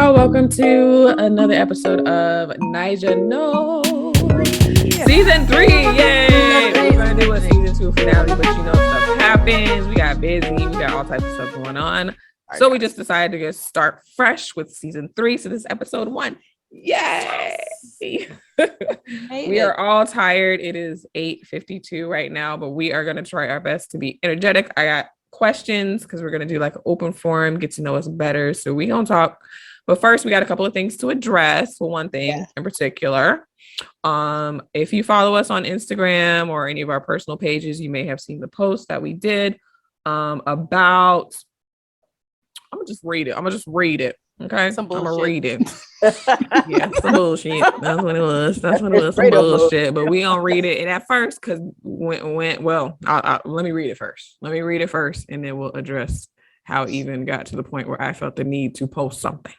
y'all. Welcome to another episode of Naija Knows. Season 3. Yay! We're going to do a season 2 finale, but stuff happens. We got busy. We got all types of stuff going on. So we just decided to just start fresh with season 3. So this is episode 1. Yay! We are all tired. It is 8:52 right now, but we are going to try our best to be energetic. I got questions because we're going to do like an open forum, get to know us better. So we going to talk. But first, we got a couple of things to address. Well, one thing in particular. If you follow us on Instagram or any of our personal pages, you may have seen the post that we did about. I'm gonna just read it. Okay, I'm gonna read it. Yeah, some bullshit. That's what it was. Some bullshit. But we gonna read it. And at first, because let me read it first. And then we'll address how it even got to the point where I felt the need to post something.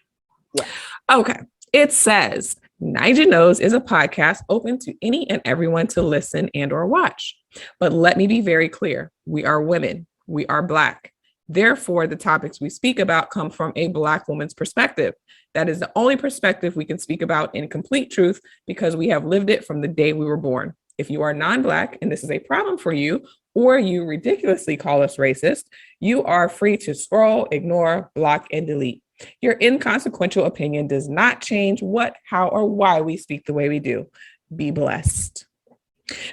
Yeah. Okay. It says, Naija Knows is a podcast open to any and everyone to listen and or watch. But let me be very clear. We are women. We are Black. Therefore, the topics we speak about come from a Black woman's perspective. That is the only perspective we can speak about in complete truth because we have lived it from the day we were born. If you are non-Black and this is a problem for you, or you ridiculously call us racist, you are free to scroll, ignore, block, and delete. Your inconsequential opinion does not change what, how, or why we speak the way we do. Be blessed.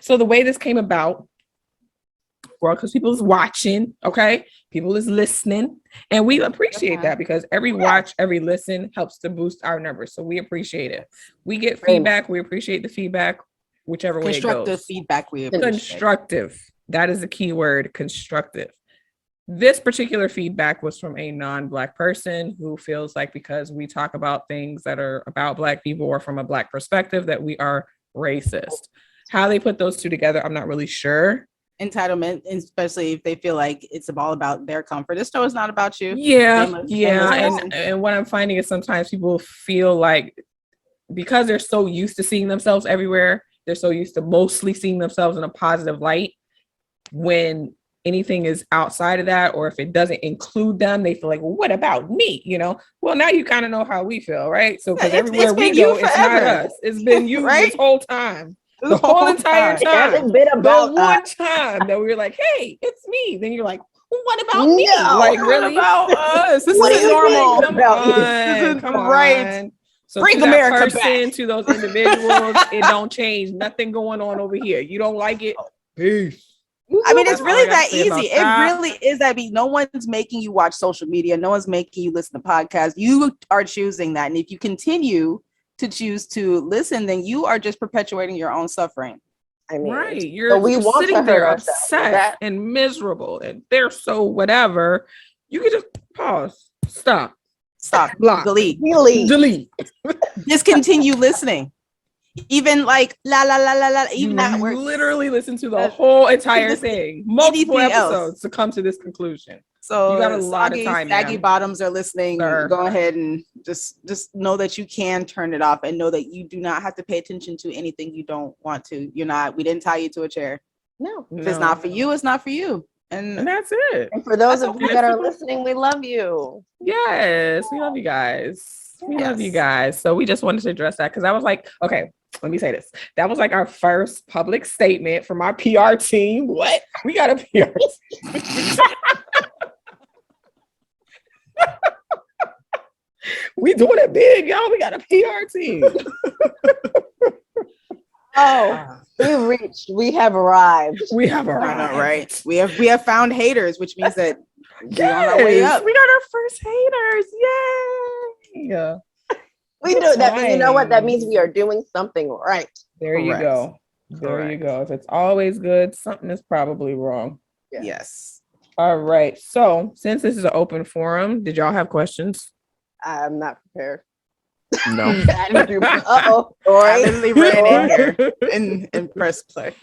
So the way this came about, because people is watching, okay? People is listening, and we appreciate that because every watch, every listen helps to boost our numbers. So we appreciate it. We get feedback. We appreciate the feedback, whichever way it goes. Constructive feedback. We appreciate. Constructive. That is the key word, constructive. This particular feedback was from a non-Black person who feels like because we talk about things that are about Black people or from a Black perspective that we are racist. How they put those two together, I'm not really sure. Entitlement, especially if they feel like it's all about their comfort. This show is not about you. And what I'm finding is sometimes people feel like because they're so used to seeing themselves everywhere, they're so used to mostly seeing themselves in a positive light. When anything is outside of that, or if it doesn't include them, they feel like, well, what about me? Well, now you kind of know how we feel, right? So because everywhere we go, it's not us. It's been you right? This whole time. The whole entire time. It hasn't been about one time that we were like, hey, it's me. Then you're like, well, what about me? Like, really? What about us? This is normal. Come on. Right. So bring to America that person, back. To those individuals, it don't change. Nothing going on over here. You don't like it? Peace. I mean, it's really that easy. It really is that easy. No one's making you watch social media. No one's making you listen to podcasts. You are choosing that. And if you continue to choose to listen, then you are just perpetuating your own suffering. I mean, right. You're sitting there upset and miserable and they're so whatever. You can just pause, stop, block, delete. Discontinue listening. Even like la la la la la. Even that word. Literally listen to the whole entire thing, multiple episodes to come to this conclusion. So you got a lot of time. Saggy bottoms are listening. Go ahead and just know that you can turn it off and know that you do not have to pay attention to anything you don't want to. We didn't tie you to a chair. No. If it's not for you, it's not for you. And that's it. And for those of you that are listening, we love you. Yes, we love you guys. We love you guys. So we just wanted to address that because I was like, okay, let me say this. That was like our first public statement from our PR team. What? We got a PR team. We doing it big, y'all. We got a PR team. We have arrived. We have arrived. All right. We have found haters, which means that we're on our way up. We got our first haters. Yay. We do that. You know what? That means we are doing something right. There you go. There you go. If it's always good, something is probably wrong. Yes. All right. So since this is an open forum, did y'all have questions? I'm not prepared. No. Uh-oh. I literally ran in here and pressed play.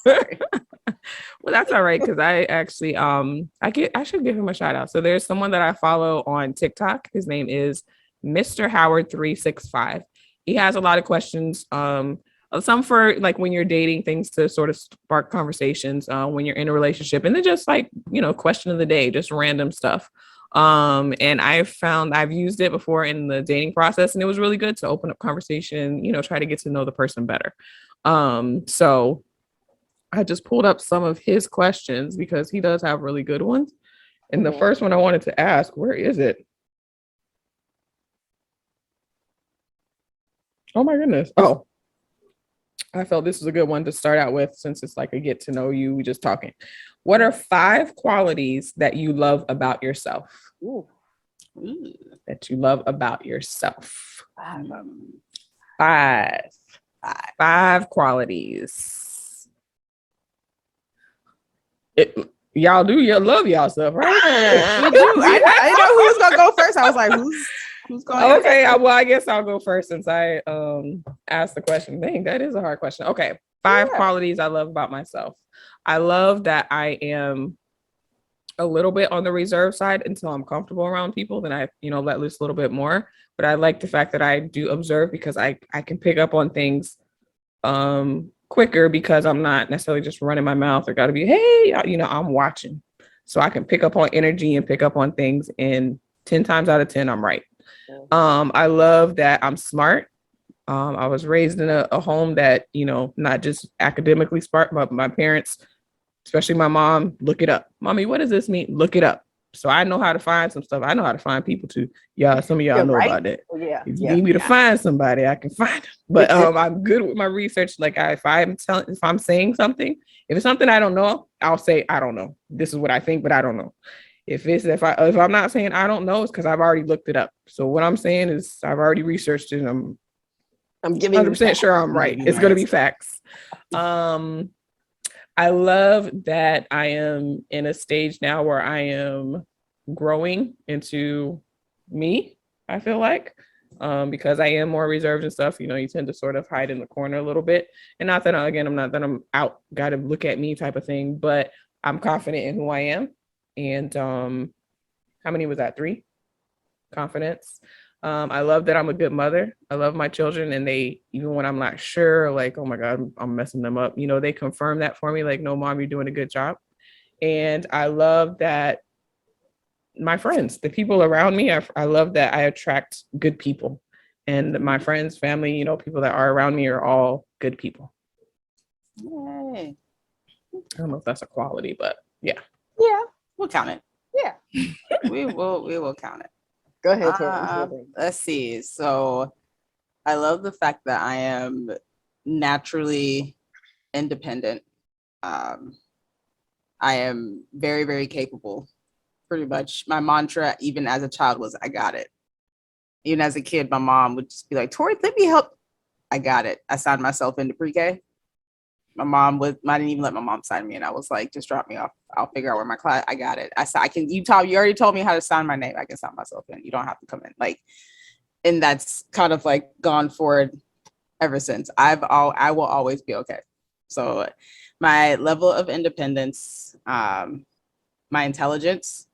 Well, that's all right because I actually I should give him a shout out. So there's someone that I follow on TikTok. His name is Mr. Howard 365. He has a lot of questions. Some for like when you're dating, things to sort of spark conversations when you're in a relationship, and then just like question of the day, just random stuff. And I've used it before in the dating process, and it was really good to open up conversation, try to get to know the person better. So I just pulled up some of his questions because he does have really good ones. And the first one I wanted to ask, where is it? Oh my goodness. Oh, I felt this was a good one to start out with since it's like a get to know you, we just talking. What are 5 qualities that you love about yourself? Ooh. That you love about yourself. 5 qualities. Y'all love y'all stuff, right? We do. I know who was gonna go first. I was like, who's going? Okay, well, I guess I'll go first since I asked the question. Dang, that is a hard question. Okay, 5 qualities I love about myself. I love that I am a little bit on the reserve side until I'm comfortable around people. Then I, let loose a little bit more. But I like the fact that I do observe because I can pick up on things quicker because I'm not necessarily just running my mouth or got to be, hey, I'm watching. So I can pick up on energy and pick up on things, and 10 times out of 10, I'm right. I love that I'm smart. I was raised in a home that, not just academically smart, but my parents, especially my mom, look it up. Mommy, what does this mean? Look it up. So I know how to find some stuff. I know how to find people too. Yeah, some of y'all know about that. Yeah. If you need me to find somebody, I can find them. But I'm good with my research. Like if I'm saying something, if it's something I don't know, I'll say I don't know. This is what I think, but I don't know. If I'm not saying I don't know, it's because I've already looked it up. So what I'm saying is I've already researched it. And I'm giving 100% sure I'm right. It's going to be facts. I love that I am in a stage now where I am growing into me, I feel like, because I am more reserved and stuff. You tend to sort of hide in the corner a little bit. And not that, I'm out, got to look at me type of thing, but I'm confident in who I am. And how many was that? 3? Confidence. I love that I'm a good mother. I love my children, and they, even when I'm not sure, like, oh my God, I'm messing them up, they confirm that for me, like, no, Mom, you're doing a good job. And I love that my friends, the people around me, I love that I attract good people, and my friends, family, people that are around me are all good people. Yay. I don't know if that's a quality, but yeah. Yeah, we'll count it. Yeah, we will count it. Go ahead. Let's see. So I love the fact that I am naturally independent. I am very, very capable. Pretty much my mantra, even as a child, was I got it. Even as a kid, my mom would just be like, Tori, let me help. I got it. I signed myself into pre-K. I didn't even let my mom sign me, and I was like, just drop me off. I'll figure out where my class. I got it. I can. You already told me how to sign my name. I can sign myself in. You don't have to come in. Like, and that's kind of like gone forward ever since. I will always be okay. So, my level of independence, my intelligence,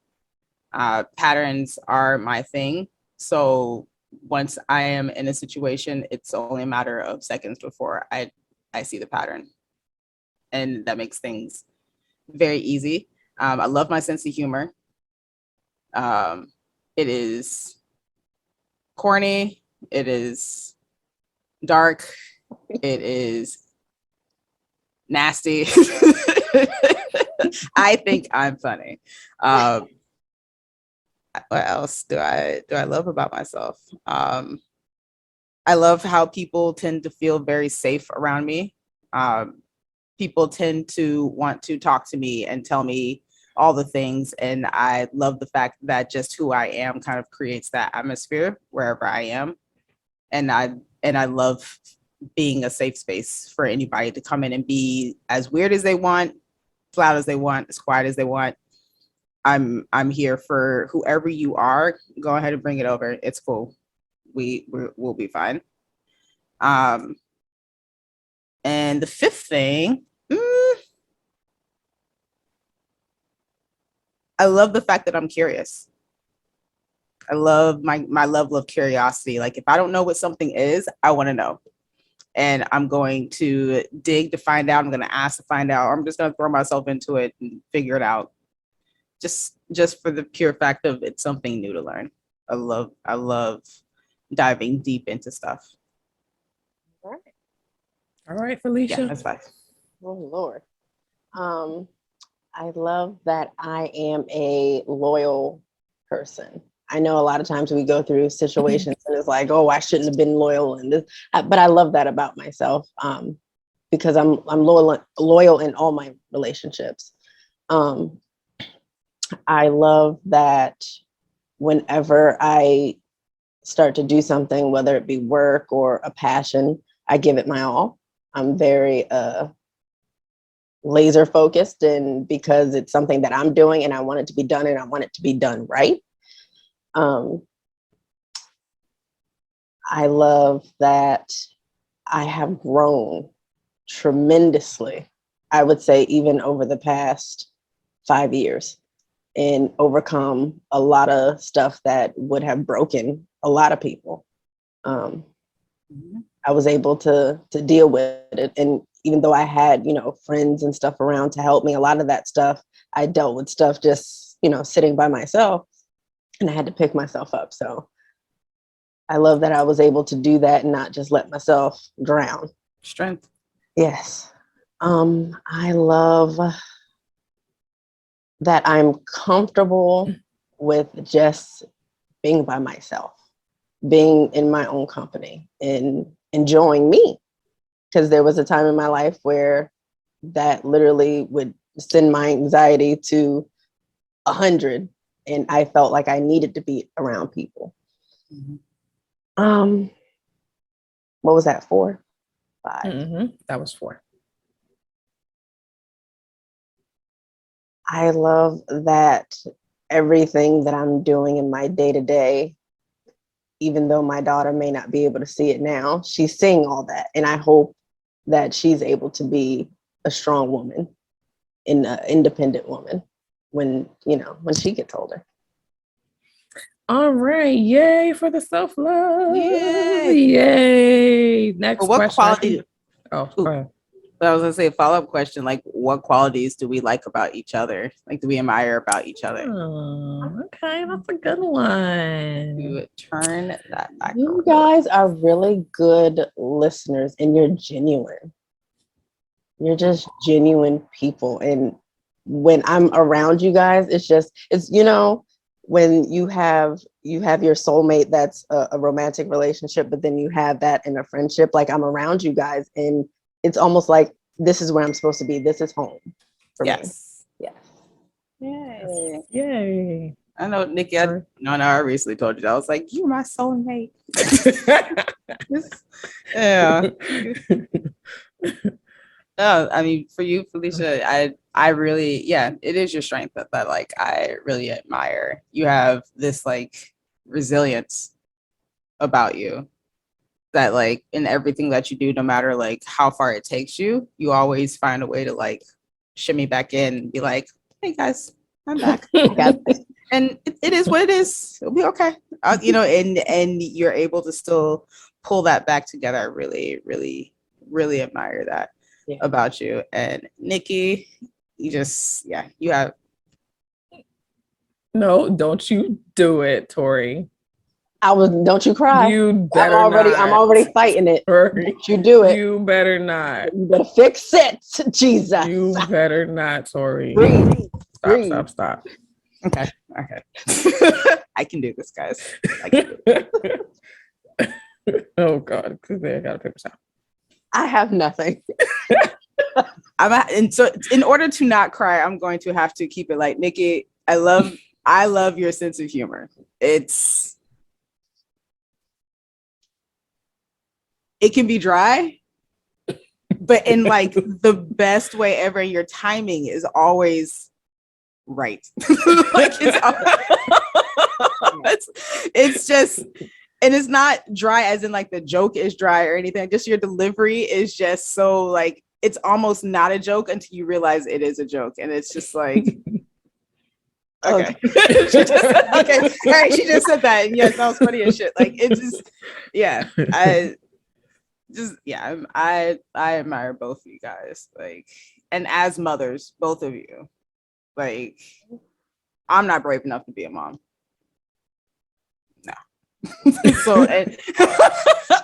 patterns are my thing. So once I am in a situation, it's only a matter of seconds before I see the pattern. And that makes things very easy. I love my sense of humor. It is corny. It is dark. It is nasty. I think I'm funny. What else do I love about myself? I love how people tend to feel very safe around me. People tend to want to talk to me and tell me all the things. And I love the fact that just who I am kind of creates that atmosphere wherever I am. And I love being a safe space for anybody to come in and be as weird as they want, as loud as they want, as quiet as they want. I'm here for whoever you are. Go ahead and bring it over. It's cool. We'll be fine. And the 5th thing, I love the fact that I'm curious. I love my level of curiosity. Like, if I don't know what something is, I want to know. And I'm going to dig to find out. I'm going to ask to find out. Or I'm just going to throw myself into it and figure it out. just for the pure fact of it's something new to learn. I love diving deep into stuff. All right, Felicia. Yeah, that's fine. Oh Lord. I love that I am a loyal person. I know a lot of times we go through situations and it's like, oh, I shouldn't have been loyal in this, but I love that about myself, because I'm loyal in all my relationships. I love that whenever I start to do something, whether it be work or a passion, I give it my all. I'm very laser focused, and because it's something that I'm doing and I want it to be done and I want it to be done right. I love that I have grown tremendously, I would say, even over the past 5 years, and overcome a lot of stuff that would have broken a lot of people. I was able to deal with it. And even though I had, friends and stuff around to help me, a lot of that stuff, I dealt with stuff just, sitting by myself, and I had to pick myself up. So I love that I was able to do that and not just let myself drown. Strength. Yes. I love that I'm comfortable with just being by myself, being in my own company and enjoying me. Because there was a time in my life where that literally would send my anxiety to 100, and I felt like I needed to be around people. What was that, 4? 5? That was 4. I love that everything that I'm doing in my day-to-day, even though my daughter may not be able to see it now, she's seeing all that. And I hope that she's able to be a strong woman and an independent woman when she gets older. All right. Yay for the self-love. Yay. Next what question. Quality? Go ahead. But I was gonna say a follow-up question, like what qualities do we like about each other? Like, do we admire about each other? Oh, okay, that's a good one. You turn that back. You guys are really good listeners, and you're genuine. You're just genuine people. And when I'm around you guys, it's when you have your soulmate that's a romantic relationship, but then you have that in a friendship. Like, I'm around you guys, and it's almost like this is where I'm supposed to be. This is home for me. Yes. Yay. I know, Nikki. I recently told you that. I was like, you're my soulmate. Yeah. No, I mean, for you, Felicia, I really, it is your strength that like I really admire. You have this like resilience about you that like in everything that you do, no matter like how far it takes you, you always find a way to like shimmy back in and be like, hey guys, I'm back. And it is what it is. It'll be okay. And you're able to still pull that back together. I really, really, really admire that about you. And Nikki, you have. No, don't you do it, Tori. Don't you cry. You better I'm already fighting it. Don't you do it. You better not. You better fix it, Jesus. You better not, Tori. Breathe. Stop. Okay. I can do this, guys. I can do it. Oh God, I got a paper towel. I have nothing. And so in order to not cry, I'm going to have to keep it light. Nikki, I love your sense of humor. It can be dry, but in like the best way ever. Your timing is always right. Like it's just, and it's not dry as in like the joke is dry or anything. Just your delivery is just so like, it's almost not a joke until you realize it is a joke. And it's just like, okay. Okay. All right. She just said that. And yes, that was funny as shit. Like, it's just, I admire both of you guys. Like, and as mothers, both of you, like, I'm not brave enough to be a mom. No. So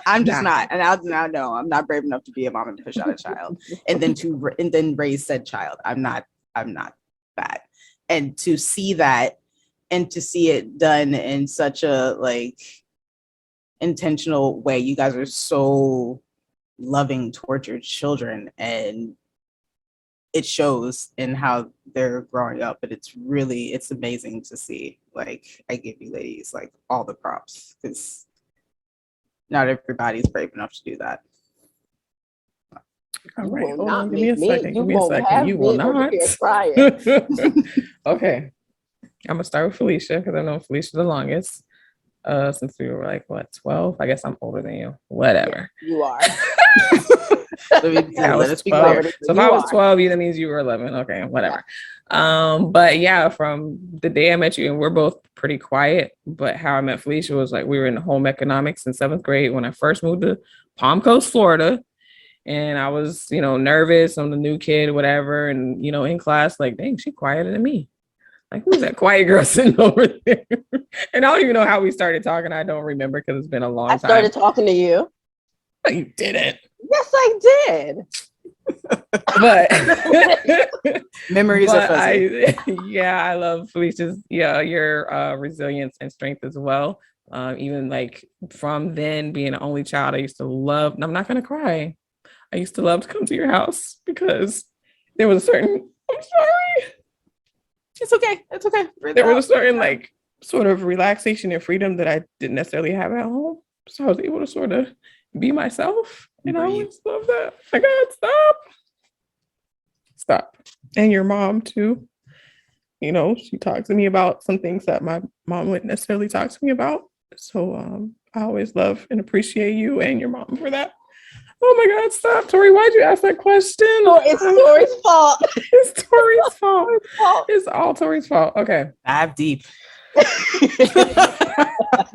I'm just not, and I'll now know I'm not brave enough to be a mom and push out a child, and then raise said child. I'm not that, and to see that, and to see it done in such a like intentional way. You guys are so loving towards your children, and it shows in how they're growing up, but it's amazing to see. Like, I give you ladies like all the props, because not everybody's brave enough to do that. All right, hold on, give me a second. You will not. Okay, I'm gonna start with Felicia because I know Felicia the longest. Since we were like 12. I guess I'm older than you. Whatever. You are. Let us be clear. So if I was 12, that means you were 11. Okay, whatever. But yeah, from the day I met you, and we're both pretty quiet, but how I met Felicia was like we were in home economics in 7th grade when I first moved to Palm Coast, Florida. And I was, nervous. I'm the new kid, whatever. And, in class, like, dang, she quieter than me. Like, who's that quiet girl sitting over there? And I don't even know how we started talking. I don't remember because it's been a long time. I started talking to you. No, you didn't. Yes, I did. But memories are fuzzy. I love Felicia's, your resilience and strength as well. Even like from then being an only child, I used to love, and I'm not going to cry. I used to love to come to your house because there was a certain, I'm sorry. It's okay. It's okay. There was a certain like sort of relaxation and freedom that I didn't necessarily have at home. So I was able to sort of be myself. And I always love that. My God, stop. And your mom too. She talks to me about some things that my mom wouldn't necessarily talk to me about. So I always love and appreciate you and your mom for that. Oh my God, stop. Tori, why'd you ask that question? Oh, it's Tori's fault. It's Tori's fault. It's all Tori's fault. Okay. Dive deep. I'm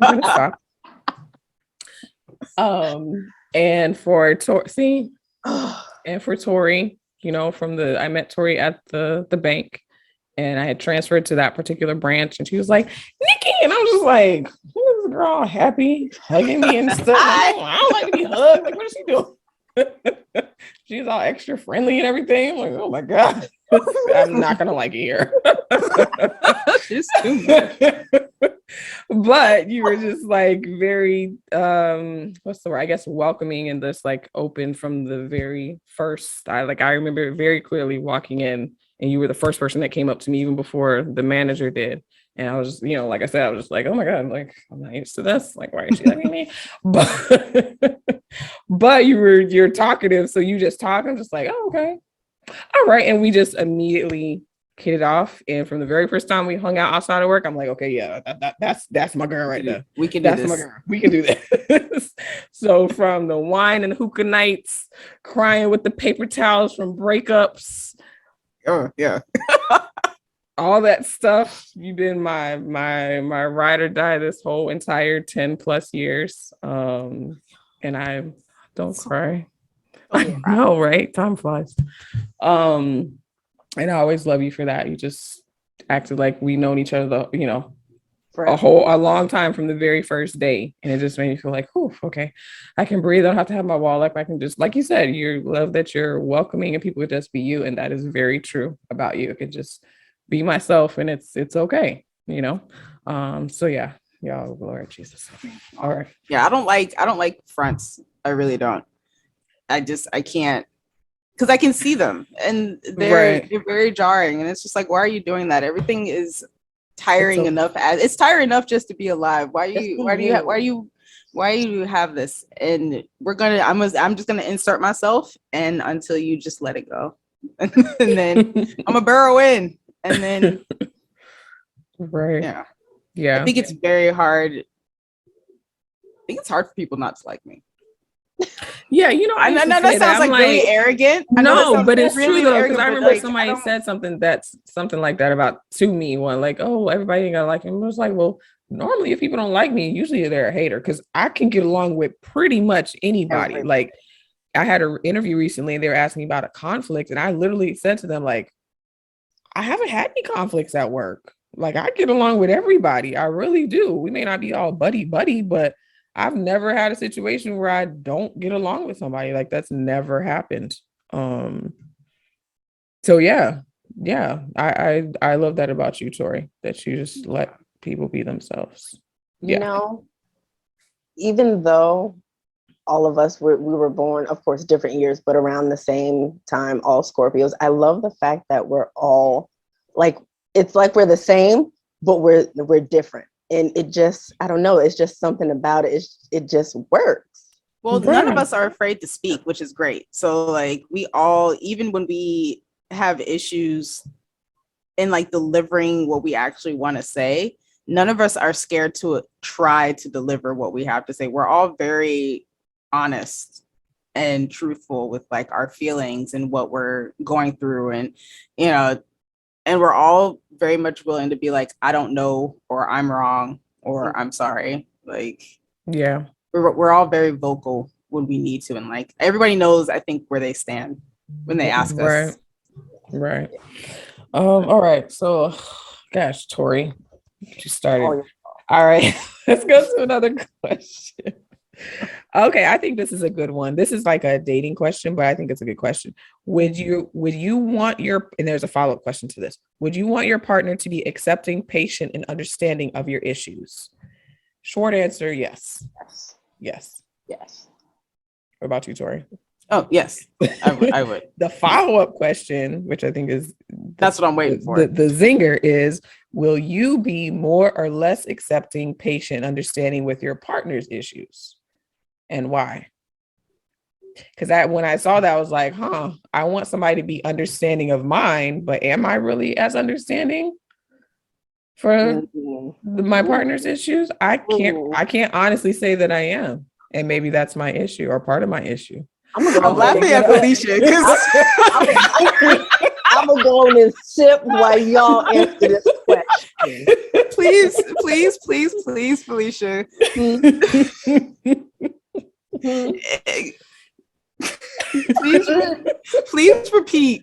gonna stop. And for Tori, I met Tori at the bank, and I had transferred to that particular branch, and she was like, Nikki, and I was just like, who is this girl happy hugging me and stuff? I don't like to be hugged. Like, what is she doing? She's all extra friendly and everything. I'm like, oh my God, I'm not gonna like it here. She's too much. But you were just like very what's the word? I guess welcoming and just like open from the very first. I remember very clearly walking in, and you were the first person that came up to me even before the manager did. And I was just, like I said, I was just like, oh my God, like I'm not used to this. Like, why is she hugging me? But you're talkative, so you just talk. I'm just like, oh, okay. All right. And we just immediately hit it off. And from the very first time we hung out outside of work, I'm like, okay, yeah, that's my girl right there. We can do this. My girl. We can do this. So from the wine and hookah nights, crying with the paper towels from breakups. Oh, yeah. All that stuff. You've been my ride or die this whole entire 10 plus years. And I don't cry. I know, right? Time flies. And I always love you for that. You just acted like we known each other, a long time from the very first day. And it just made me feel like, oh, okay, I can breathe. I don't have to have my wall up. I can just, like you said, you love that you're welcoming and people would just be you. And that is very true about you. I could just be myself and it's okay, So yeah, Lord Jesus. All right. Yeah, I don't like fronts. I really don't. I can't, because I can see them and they're very jarring, and it's just like, why are you doing that? Everything is tiring enough. It's tiring enough just to be alive. Why do you have this? And I'm just gonna insert myself, and until you just let it go, and then I'm gonna burrow in, and then yeah. I think it's very hard. I think it's hard for people not to like me. Yeah, I know that sounds like really arrogant. No, but it's really true though, because I remember somebody said something like that to me. One like, oh, everybody ain't gonna like him. I was like, well, normally if people don't like me, usually they're a hater, because I can get along with pretty much anybody. Everybody. Like, I had an interview recently, and they were asking me about a conflict, and I literally said to them, like, I haven't had any conflicts at work. Like, I get along with everybody. I really do. We may not be all buddy, but I've never had a situation where I don't get along with somebody. Like, that's never happened. So yeah. I love that about you, Tori, that you just let people be themselves. You know, even though all of us we were born, of course, different years, but around the same time, all Scorpios. I love the fact that we're all like, it's like we're the same, but we're different. And it just, I don't know, it's just something about it. It just works. Well, none of us are afraid to speak, which is great. So like we all, even when we have issues in like delivering what we actually want to say, none of us are scared to try to deliver what we have to say. We're all very honest and truthful with like our feelings and what we're going through, and you know, and we're all very much willing to be like, I don't know, or I'm wrong, or I'm sorry. Like, yeah, we're all very vocal when we need to, and like everybody knows, I think, where they stand when they ask us. Right. All right. So, gosh, Tori, you started. All right, let's go to another question. Okay, I think this is a good one. This is like a dating question, but I think it's a good question. Would you want your, and there's a follow-up question to this, would you want your partner to be accepting, patient, and understanding of your issues? Short answer, yes. Yes. What about you, Tori? Oh, yes, I would. The follow-up question, which I think is that's what I'm waiting for. The zinger is, will you be more or less accepting, patient, understanding with your partner's issues? And why? Because when I saw that, I was like, I want somebody to be understanding of mine, but am I really as understanding for my partner's issues? I can't honestly say that I am. And maybe that's my issue or part of my issue. I'm laughing at Felicia because I'm gonna go on and sip while y'all answer this question. Please, Felicia. Please repeat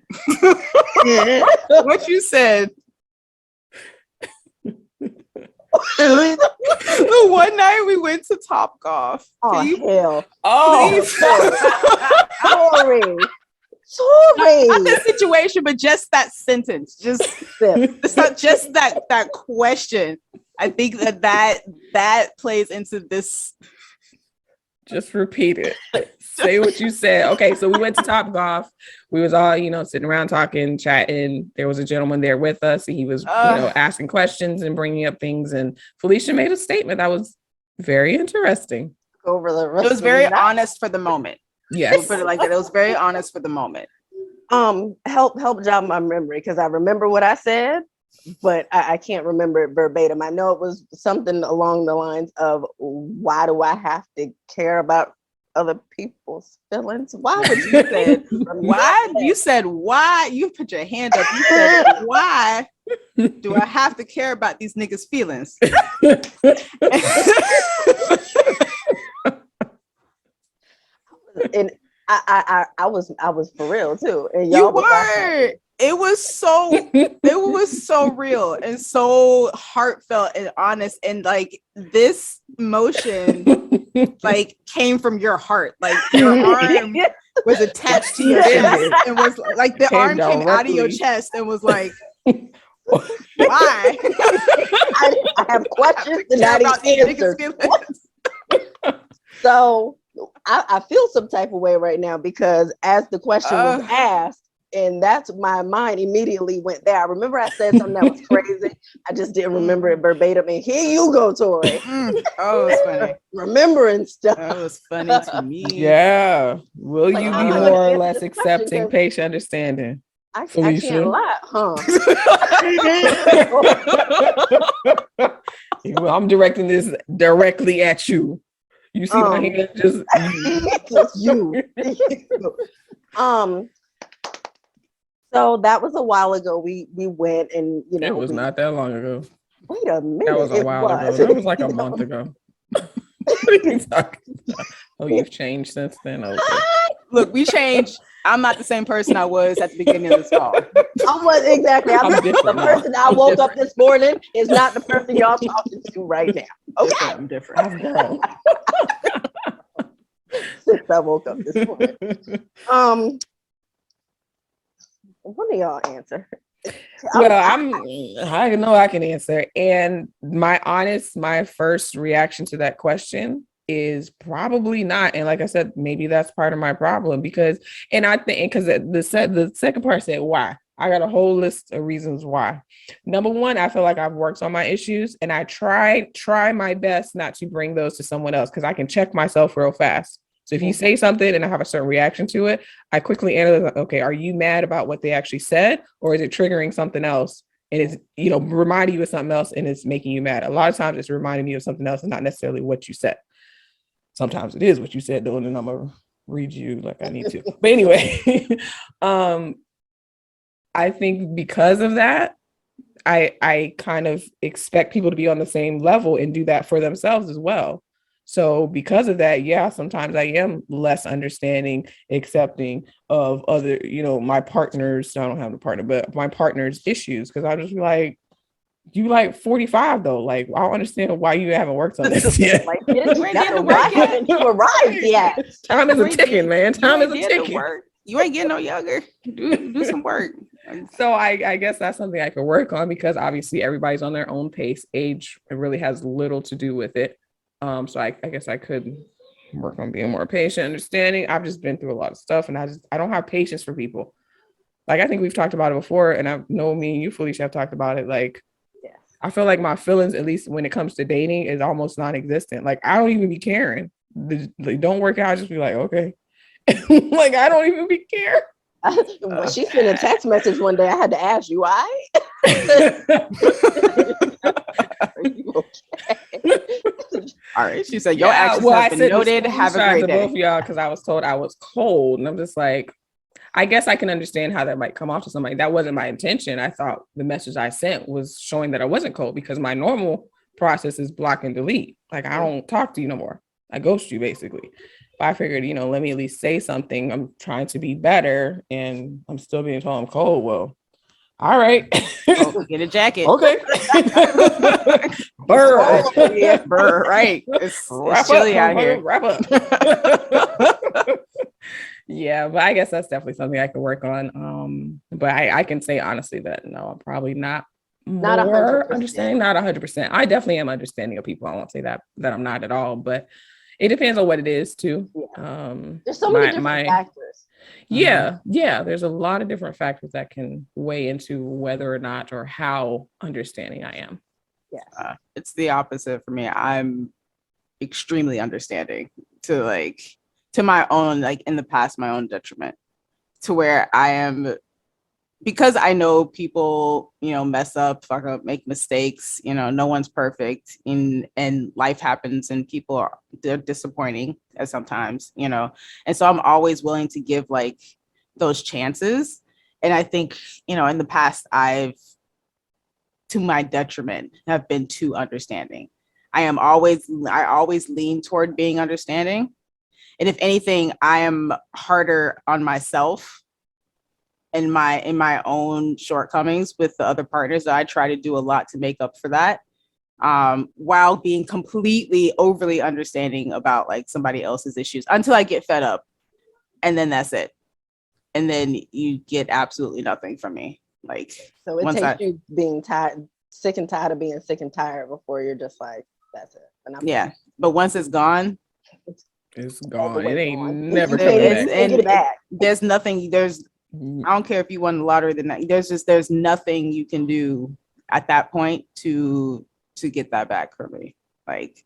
what you said. The one night we went to Top Golf. Oh, hell. Sorry. Not the situation, but just that sentence. Just that question. I think that plays into this. Just repeat it. Say what you said. Okay, so we went to Top Golf. We was all, sitting around talking, chatting. There was a gentleman there with us, and he was, asking questions and bringing up things. And Felicia made a statement that was very interesting. Over the rest it was very honest for the moment. Yes, we'll put it like that. It was very honest for the moment. Help jog my memory, because I remember what I said, but I can't remember it verbatim. I know it was something along the lines of, why do I have to care about other people's feelings? Why would you say why? You said why? You put your hand up. You said why do I have to care about these niggas' feelings? And I was for real too. And y'all were. It was so real and so heartfelt and honest, and like this emotion like came from your heart. Like your arm was attached to your chest and was like the arm came out of your chest and was like, why? I have questions and not answers. So I feel some type of way right now, because as the question was asked, and that's my mind immediately went there. I remember I said something that was crazy. I just didn't remember it verbatim. And here you go, Tori. Oh, it's funny. Remembering stuff. That was funny to me. Yeah. Will you be more or less accepting, patient, understanding? I can't lie, huh? I'm directing this directly at you. You see my hand? Just you. So that was a while ago. We went, and it was not that long ago. Wait a minute. That was a while ago. That was like a month ago. What are you talking about? Oh, you've changed since then. Okay. Look, we changed. I'm not the same person I was at the beginning of this call. I was exactly. The person I woke up this morning is not the person y'all talking to right now. Okay, I'm different. I've grown. Since I woke up this morning. One of y'all answer. Well, I know I can answer. And my first reaction to that question is probably not. And like I said, maybe that's part of my problem because the second part said why. I got a whole list of reasons why. Number one, I feel like I've worked on my issues and I try my best not to bring those to someone else because I can check myself real fast. So if you say something and I have a certain reaction to it, I quickly analyze, okay, are you mad about what they actually said? Or is it triggering something else? And it's, reminding you of something else and it's making you mad. A lot of times it's reminding me of something else and not necessarily what you said. Sometimes it is what you said, though, and then I'm going to read you like I need to. But anyway, I think because of that, I kind of expect people to be on the same level and do that for themselves as well. So because of that, yeah, sometimes I am less understanding, accepting of other, my partners. I don't have a partner, but my partner's issues. Cause I just be like, you like 45 though. Like, I don't understand why you haven't worked on this yet. Like, you arrived yet. Time is a ticking, man. Time is a ticking. You ain't getting no younger. Do some work. So I guess that's something I could work on because obviously everybody's on their own pace. Age really has little to do with it. So I guess I could work on being more patient, understanding. I've just been through a lot of stuff and I don't have patience for people. Like, I think we've talked about it before and I know me and you, Felicia, have talked about it. Like, yes. I feel like my feelings, at least when it comes to dating, is almost non-existent. Like, I don't even be caring. They don't work out. I just be like, okay. Like, I don't even be caring. When she sent a text message one day, I had to ask you why. Are you okay? All right. She said, your actions have been noted. Have a great day. Both of y'all, because I was told I was cold. And I'm just like, I guess I can understand how that might come off to somebody. That wasn't my intention. I thought the message I sent was showing that I wasn't cold because my normal process is block and delete. Like, I don't talk to you no more. I ghost you basically. But I figured, let me at least say something. I'm trying to be better and I'm still being told I'm cold. Well, all right. Get a jacket. Okay. Burr. Yeah, burr. Right. It's chilly out here. Wrap up. Yeah, but I guess that's definitely something I could work on. But I can say honestly that no, I'm probably not 100% understanding. Not 100%. I definitely am understanding of people. I won't say that I'm not at all, but it depends on what it is too. Yeah. There's so many different factors. Yeah. There's a lot of different factors that can weigh into whether or not or how understanding I am. Yes. It's the opposite for me. I'm extremely understanding to my own, like in the past, my own detriment, to where I am, because I know people, mess up, fuck up, make mistakes, no one's perfect and life happens and they're disappointing at sometimes, and so I'm always willing to give like those chances. And I think, in the past, I've, to my detriment, have been too understanding. I always lean toward being understanding. And if anything, I am harder on myself in my own shortcomings with the other partners. I try to do a lot to make up for that, while being completely overly understanding about like somebody else's issues until I get fed up. And then that's it. And then you get absolutely nothing from me. Like, so it takes you being sick and tired of being sick and tired before you're just like, that's it. Yeah. But once it's gone, it's gone. It ain't never coming back. There's nothing. I don't care if you won the lottery the night. There's nothing you can do at that point to get that back from me. Like,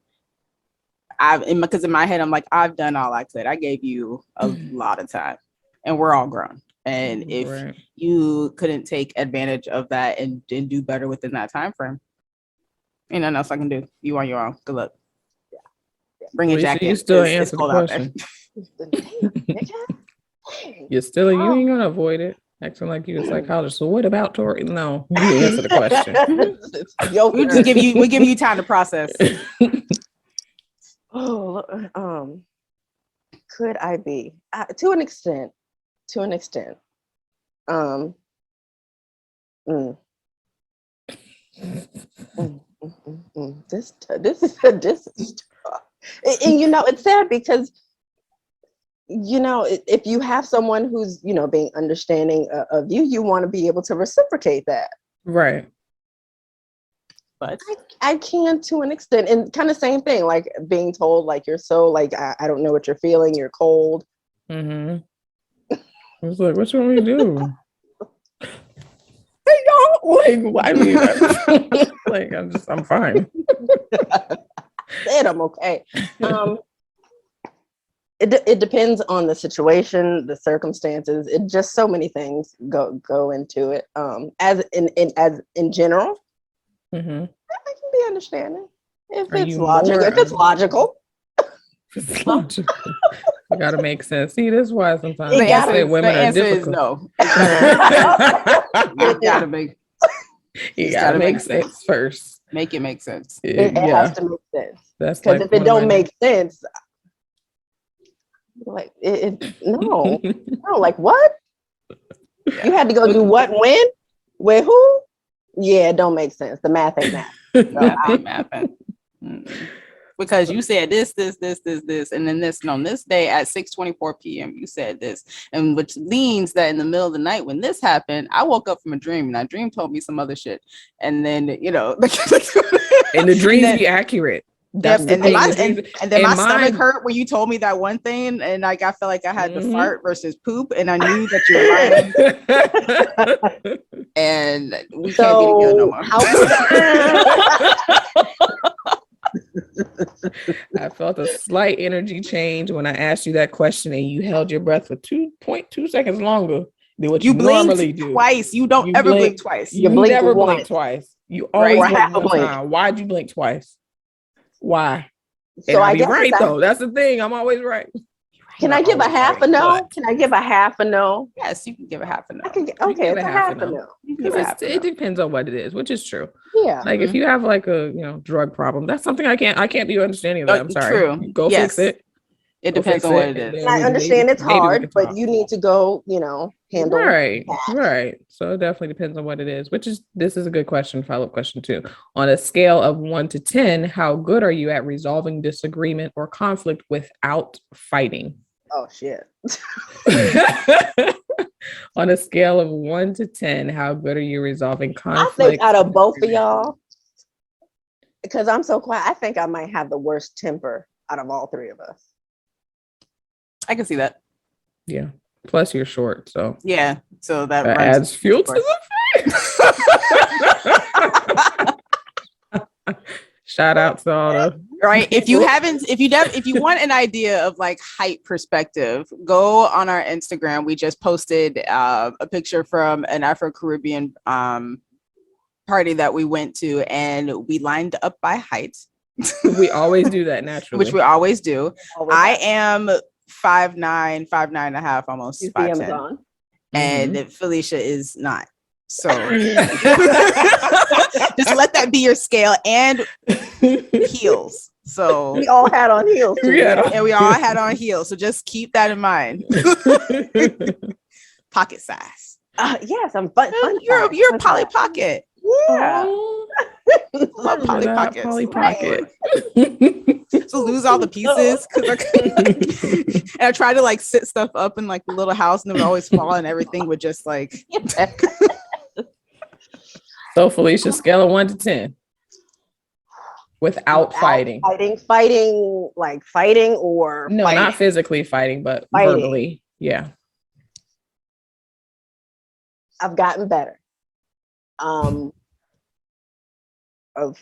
because in my head, I'm like, I've done all I could. I gave you a lot of time, and we're all grown. And if you couldn't take advantage of that and do better within that time frame, ain't nothing else I can do. You on your own. Good luck. Bring a jacket. You still answer the question. You're still, you ain't gonna avoid it. Acting like you're a psychologist. So what about Tori? No, you answer the question. We give you time to process. could I be? To an extent. Mm. This is tough. And it's sad because if you have someone who's being understanding of you, you want to be able to reciprocate that, right? But I can to an extent, and kind of same thing, like being told like you're so like I don't know what you're feeling, you're cold. I was like, what's wrong with you? Hey y'all, like why do you like I'm fine. Said I'm okay. It depends on the situation, the circumstances. It just so many things go into it. As in general, I can be understanding if it's logical. If it's logical, it's logical. You gotta make sense. See, this is why sometimes the answer is no. You gotta make sense first. Make it make sense. It has to make sense. That's because if it don't make sense, like no, like what? Yeah. You had to go do what, when, with who? Yeah, it don't make sense. The math ain't math. Because you said this, and then this. And on this day at 6:24 p.m., you said this, and which means that in the middle of the night when this happened, I woke up from a dream, and that dream told me some other shit, and then and the dreams be accurate. That's and then my stomach hurt when you told me that one thing, and like I felt like I had to fart versus poop, and I knew that you were lying. And we can't be together no more. I felt a slight energy change when I asked you that question, and you held your breath for 2.2 seconds longer than what you normally do. Twice. You don't ever blink twice. You never blink twice. You always blink one time. Why'd you blink twice? Why? So I be right though. That's the thing. I'm always right. Can I give a half a no? Can I give a half a no? Yes, you can give a half a no. I can get a half a no. It depends on what it is, which is true. Yeah. Like if you have like a drug problem, that's something I can't be understanding of that. I'm sorry. True. Go fix it. It depends on what it is. I understand it's hard, but you need to go, handle it. Right. So it definitely depends on what it is, this is a good question, follow-up question too. On a scale of 1 to 10, how good are you at resolving disagreement or conflict without fighting? Oh, shit. On a scale of 1 to 10, how good are you resolving conflict? I think out of both of y'all, because I'm so quiet, I think I might have the worst temper out of all three of us. I can see that. Yeah. Plus you're short, so yeah. So that adds fuel to the fire. Shout out to all the right. If you want an idea of like height perspective, go on our Instagram. We just posted a picture from an Afro-Caribbean party that we went to, and we lined up by height. We always do that naturally, which we always do. I am 5'9", 5'9.5", almost 5'10", and Felicia is not. So just let that be your scale, and heels. So we all had on heels too. And we all had on heels. So just keep that in mind. Pocket size. Yes, I'm fun. You're a Polly Pocket. Yeah. Love Polly Pockets. Polly Pocket. So lose all the pieces. And I try to like sit stuff up in like the little house, and it would always fall, and everything would just like. So Felicia, scale of 1 to 10. Without fighting. Fighting or no, fighting. Not physically fighting, but verbally. Yeah. I've gotten better. Of a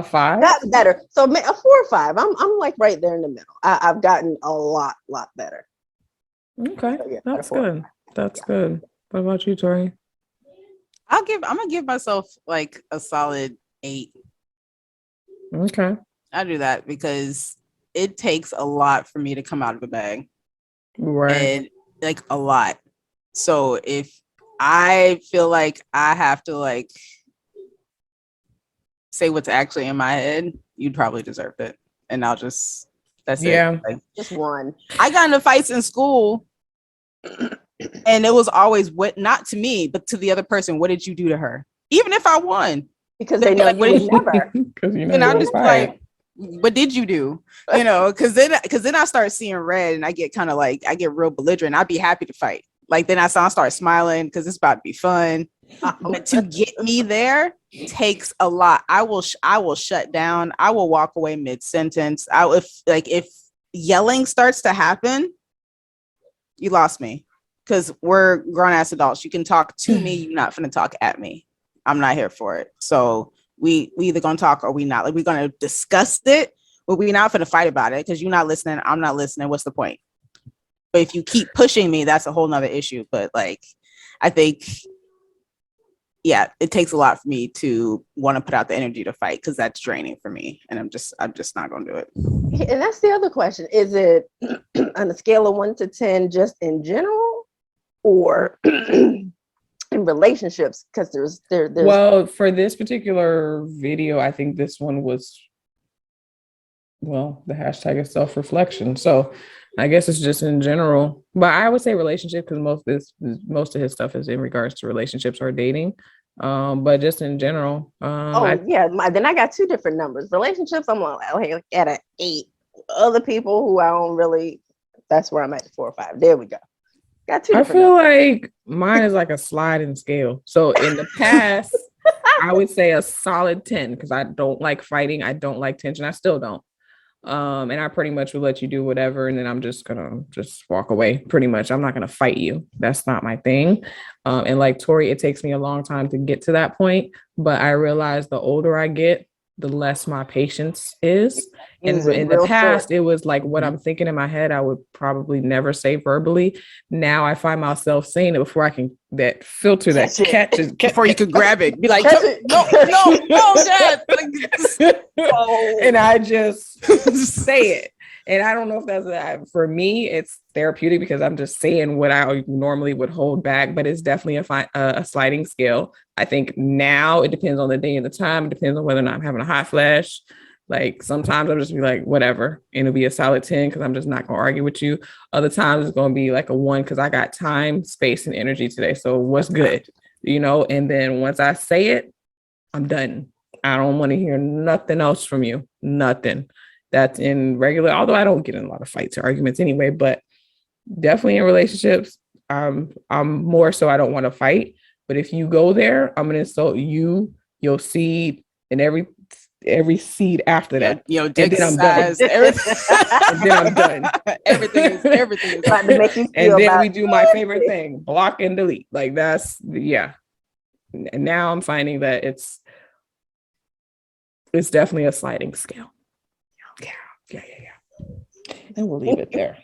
5. That's better. So a 4 or 5. I'm like right there in the middle. I've gotten a lot better. Okay, so yeah, that's good. That's good. What about you, Tori? I'm gonna give myself like a solid 8. Okay, I do that because it takes a lot for me to come out of a bag. Right. And like a lot. So if I feel like I have to like say what's actually in my head, you'd probably deserve it. And that's it. Like, just one. I got into fights in school and it was always not to me, but to the other person. What did you do to her? Even if I won. Because they know like, what did you never. And I'm just like, what did you do? You know, because then I start seeing red and I get kind of like, I get real belligerent. I'd be happy to fight. Like then I start smiling because it's about to be fun. But to get me there takes a lot. I will shut down. I will walk away mid-sentence. If yelling starts to happen, you lost me. Because we're grown-ass adults. You can talk to me. You're not finna talk at me. I'm not here for it. So we either gonna talk or we not. Like we're gonna discuss it, but we're not finna fight about it because you're not listening. I'm not listening. What's the point? But if you keep pushing me, that's a whole nother issue. But like, I think, yeah, it takes a lot for me to want to put out the energy to fight because that's draining for me. And I'm just not gonna do it. And that's the other question. Is it on a scale of 1 to 10 just in general or in relationships? Because there's well, for this particular video, I think this one was, well, the hashtag is self-reflection. So I guess it's just in general, but I would say relationship because most of his stuff is in regards to relationships or dating. But just in general. Then I got 2 different numbers. Relationships, I'm like at an 8. Other people who I don't really, that's where I'm at 4 or 5. There we go. Got 2 different I feel numbers. like mine is like a sliding scale. So in the past, I would say a solid 10 because I don't like fighting. I don't like tension. I still don't. And I pretty much will let you do whatever. And then I'm just gonna walk away. Pretty much. I'm not gonna fight you. That's not my thing. And like Tori, it takes me a long time to get to that point. But I realize the older I get, the less my patience is. And in the past, it was like what I'm thinking in my head, I would probably never say verbally. Now I find myself saying it before I can filter that catches before you could grab it. Be like, no, Dad. And I just say it. And I don't know if that's for me, it's therapeutic because I'm just saying what I normally would hold back, but it's definitely a sliding scale. I think now it depends on the day and the time. It depends on whether or not I'm having a hot flash. Like sometimes I'll just be like, whatever. And it'll be a solid 10 because I'm just not going to argue with you. Other times it's going to be like a 1 because I got time, space, and energy today. So what's good? You know, and then once I say it, I'm done. I don't want to hear nothing else from you. Nothing. That's in regular, although I don't get in a lot of fights or arguments anyway, but definitely in relationships, I'm more so I don't want to fight. But if you go there, I'm going to insult you, your seed, and every seed after that. And then I'm done. And then I'm done. Everything is about to make you feel. And then we do my favorite thing, block and delete. Like that's, yeah. And now I'm finding that it's definitely a sliding scale. Yeah. And we'll leave it there.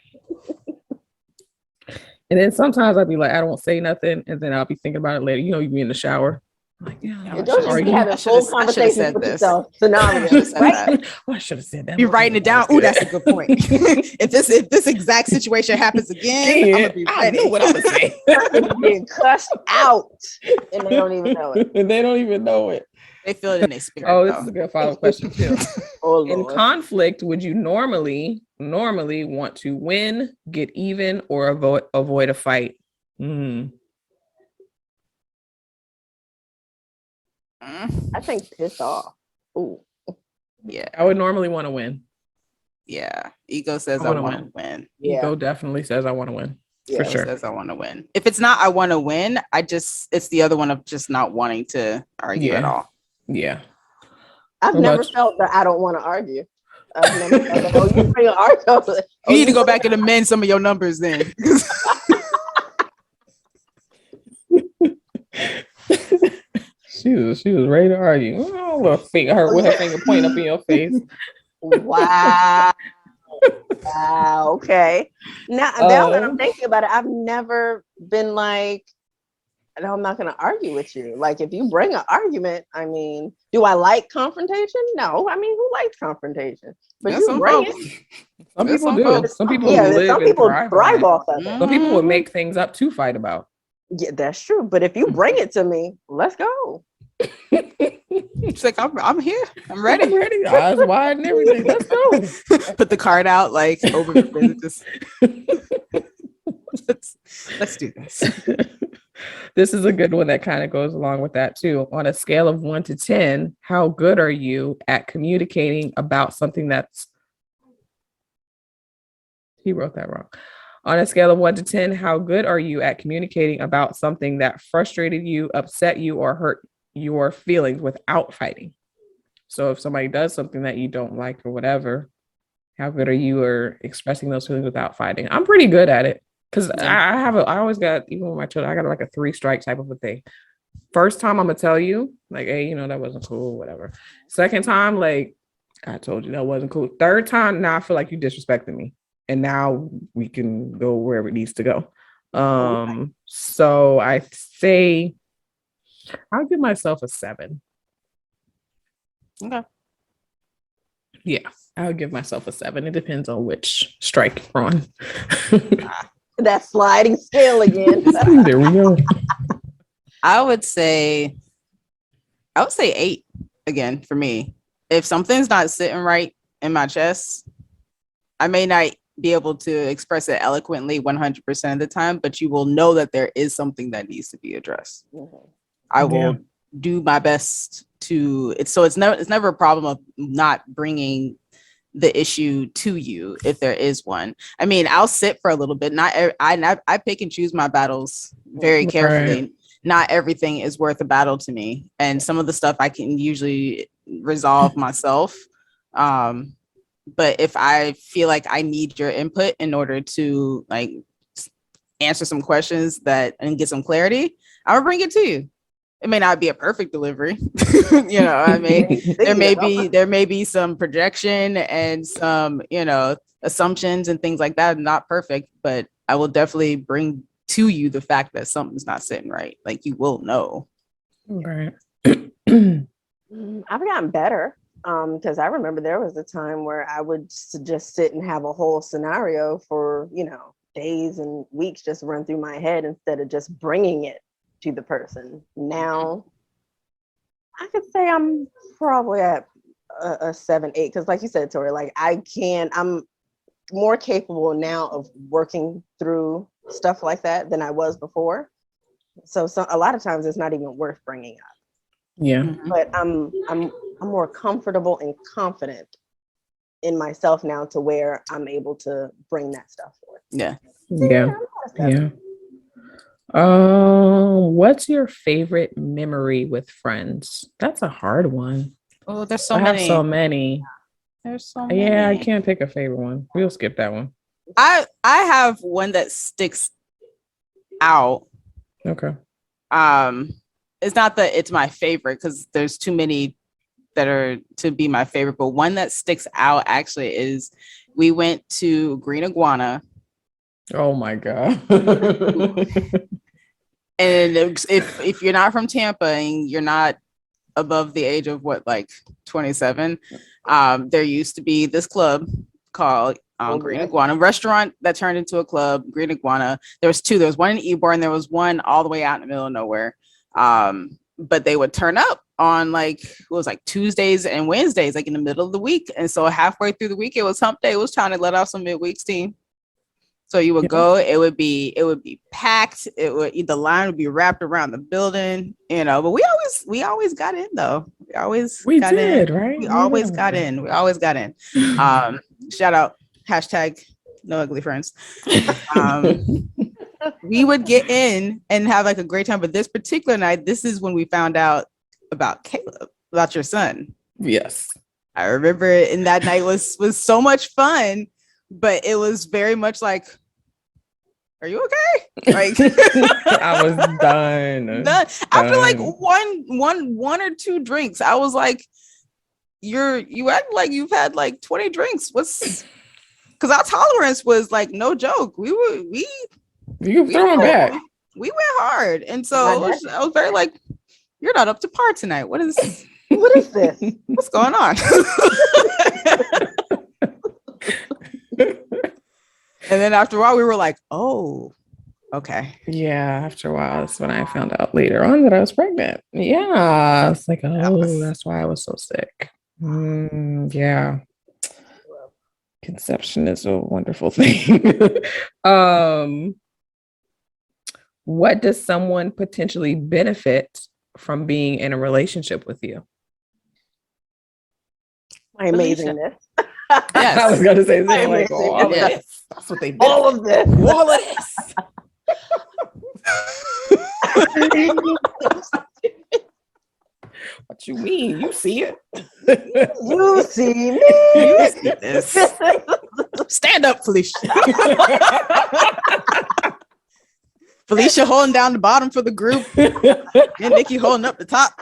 And then sometimes I'll be like, I don't say nothing, and then I'll be thinking about it later. You know, you be in the shower. I'm like, don't just be having full conversations with yourself. Scenarios, right? I should have said that. Be writing it down. Oh, that's a good point. if this exact situation happens again, I'm gonna be ready. I know what I'm gonna say. Being cussed out, and they don't even know it. And they don't even know it. They feel it in their spirit. Oh, this is a good follow-up question too. Oh, in conflict, would you normally want to win, get even, or avoid a fight? I think piss off. Ooh. Yeah. I would normally want to win. Yeah. Ego says I want to win. Yeah. Ego definitely says I want to win. Yeah, for sure. Says I want to win. If it's not I want to win, it's the other one of just not wanting to argue at all. Yeah. I've never felt that I don't want to argue. I've never felt that, you bring an argue. You need to go back and amend some of your numbers then. She was ready to argue. Oh, with her finger pointing up in your face. Wow. Wow. Okay. Now that I'm thinking about it, I've never been like, no, I'm not going to argue with you. Like, if you bring an argument, I mean, do I like confrontation? No. I mean, who likes confrontation? But you bring it. Some people do. Some people thrive off of it. Some people would make things up to fight about. Yeah, that's true. But if you bring it to me, let's go. She's like, I'm here. I'm ready. I'm ready. Eyes wide and everything. Let's go. Put the card out, like over the business. Let's do this. This is a good one that kind of goes along with that too. On a scale of 1 to 10, how good are you at communicating about something that's... He wrote that wrong. On a scale of 1 to 10, how good are you at communicating about something that frustrated you, upset you, or hurt your feelings without fighting? So if somebody does something that you don't like or whatever, how good are you at expressing those feelings without fighting? I'm pretty good at it. Because I always got, even with my children, I got like a 3-strike type of a thing. First time, I'm going to tell you, like, hey, that wasn't cool, whatever. Second time, like, I told you that wasn't cool. Third time, now I feel like you disrespected me. And now we can go wherever it needs to go. So I say, I'll give myself a 7. Okay. Yeah, I'll give myself a 7. It depends on which strike you're on. That sliding scale again. There we go. I would say 8 again for me. If something's not sitting right in my chest, I may not be able to express it eloquently 100% of the time, but you will know that there is something that needs to be addressed. Mm-hmm. I will do my best to it's never a problem of not bringing the issue to you if there is one. I mean, I'll sit for a little bit. I pick and choose my battles very carefully. Right. Not everything is worth a battle to me, and some of the stuff I can usually resolve myself. But if I feel like I need your input in order to like answer some questions and get some clarity, I'll bring it to you. It may not be a perfect delivery. I mean, there may be some projection and some, assumptions and things like that. Not perfect, but I will definitely bring to you the fact that something's not sitting right. Like, you will know. Right. I've gotten better. Because I remember there was a time where I would just sit and have a whole scenario for, days and weeks just run through my head instead of just bringing it to the person. Now, I could say I'm probably at a 7, 8. Because like you said, Tori, like I'm more capable now of working through stuff like that than I was before. So a lot of times it's not even worth bringing up. Yeah. But I'm more comfortable and confident in myself now to where I'm able to bring that stuff forth. Yeah. Yeah. Yeah. What's your favorite memory with friends? That's a hard one. Oh, there's so many. I have so many. There's so many. Yeah, I can't pick a favorite one. We'll skip that one. I have one that sticks out. Okay. It's not that it's my favorite because there's too many that are to be my favorite, but one that sticks out actually is we went to Green Iguana. Oh my God. And if you're not from Tampa and you're not above the age of 27, there used to be this club called Green Iguana, restaurant that turned into a club, Green Iguana. There was 2. There was one in Ybor and there was one all the way out in the middle of nowhere. But they would turn up on Tuesdays and Wednesdays, like in the middle of the week. And so halfway through the week, it was hump day. It was trying to let off some midweek steam. So you would go, it would be packed. The line would be wrapped around the building, but we always got in though. We always got in. Right? We always got in. Shout out #No Ugly Friends. We would get in and have a great time. But this particular night, this is when we found out about Caleb, about your son. Yes. I remember it, and that night was so much fun, but it was very much like, are you okay? Like, I was done. After one or 2 drinks, I was like, you act like you've had 20 drinks. Because our tolerance was no joke. You throwing back. We went hard. And so I was very you're not up to par tonight. What is this? What's going on? And then after a while, we were like, oh, Okay. Yeah, after a while, that's when I found out later on that I was pregnant. Yeah, it's like, oh, that's why I was so sick. Yeah, conception is a wonderful thing. What does someone potentially benefit from being in a relationship with you? My amazingness. Yes. I was gonna say this, like, all of this. That's what they did. All of this. All of this. What you mean? You see it? You see me. You see this. Stand up, Felicia. Felicia holding down the bottom for the group, and Nikki holding up the top.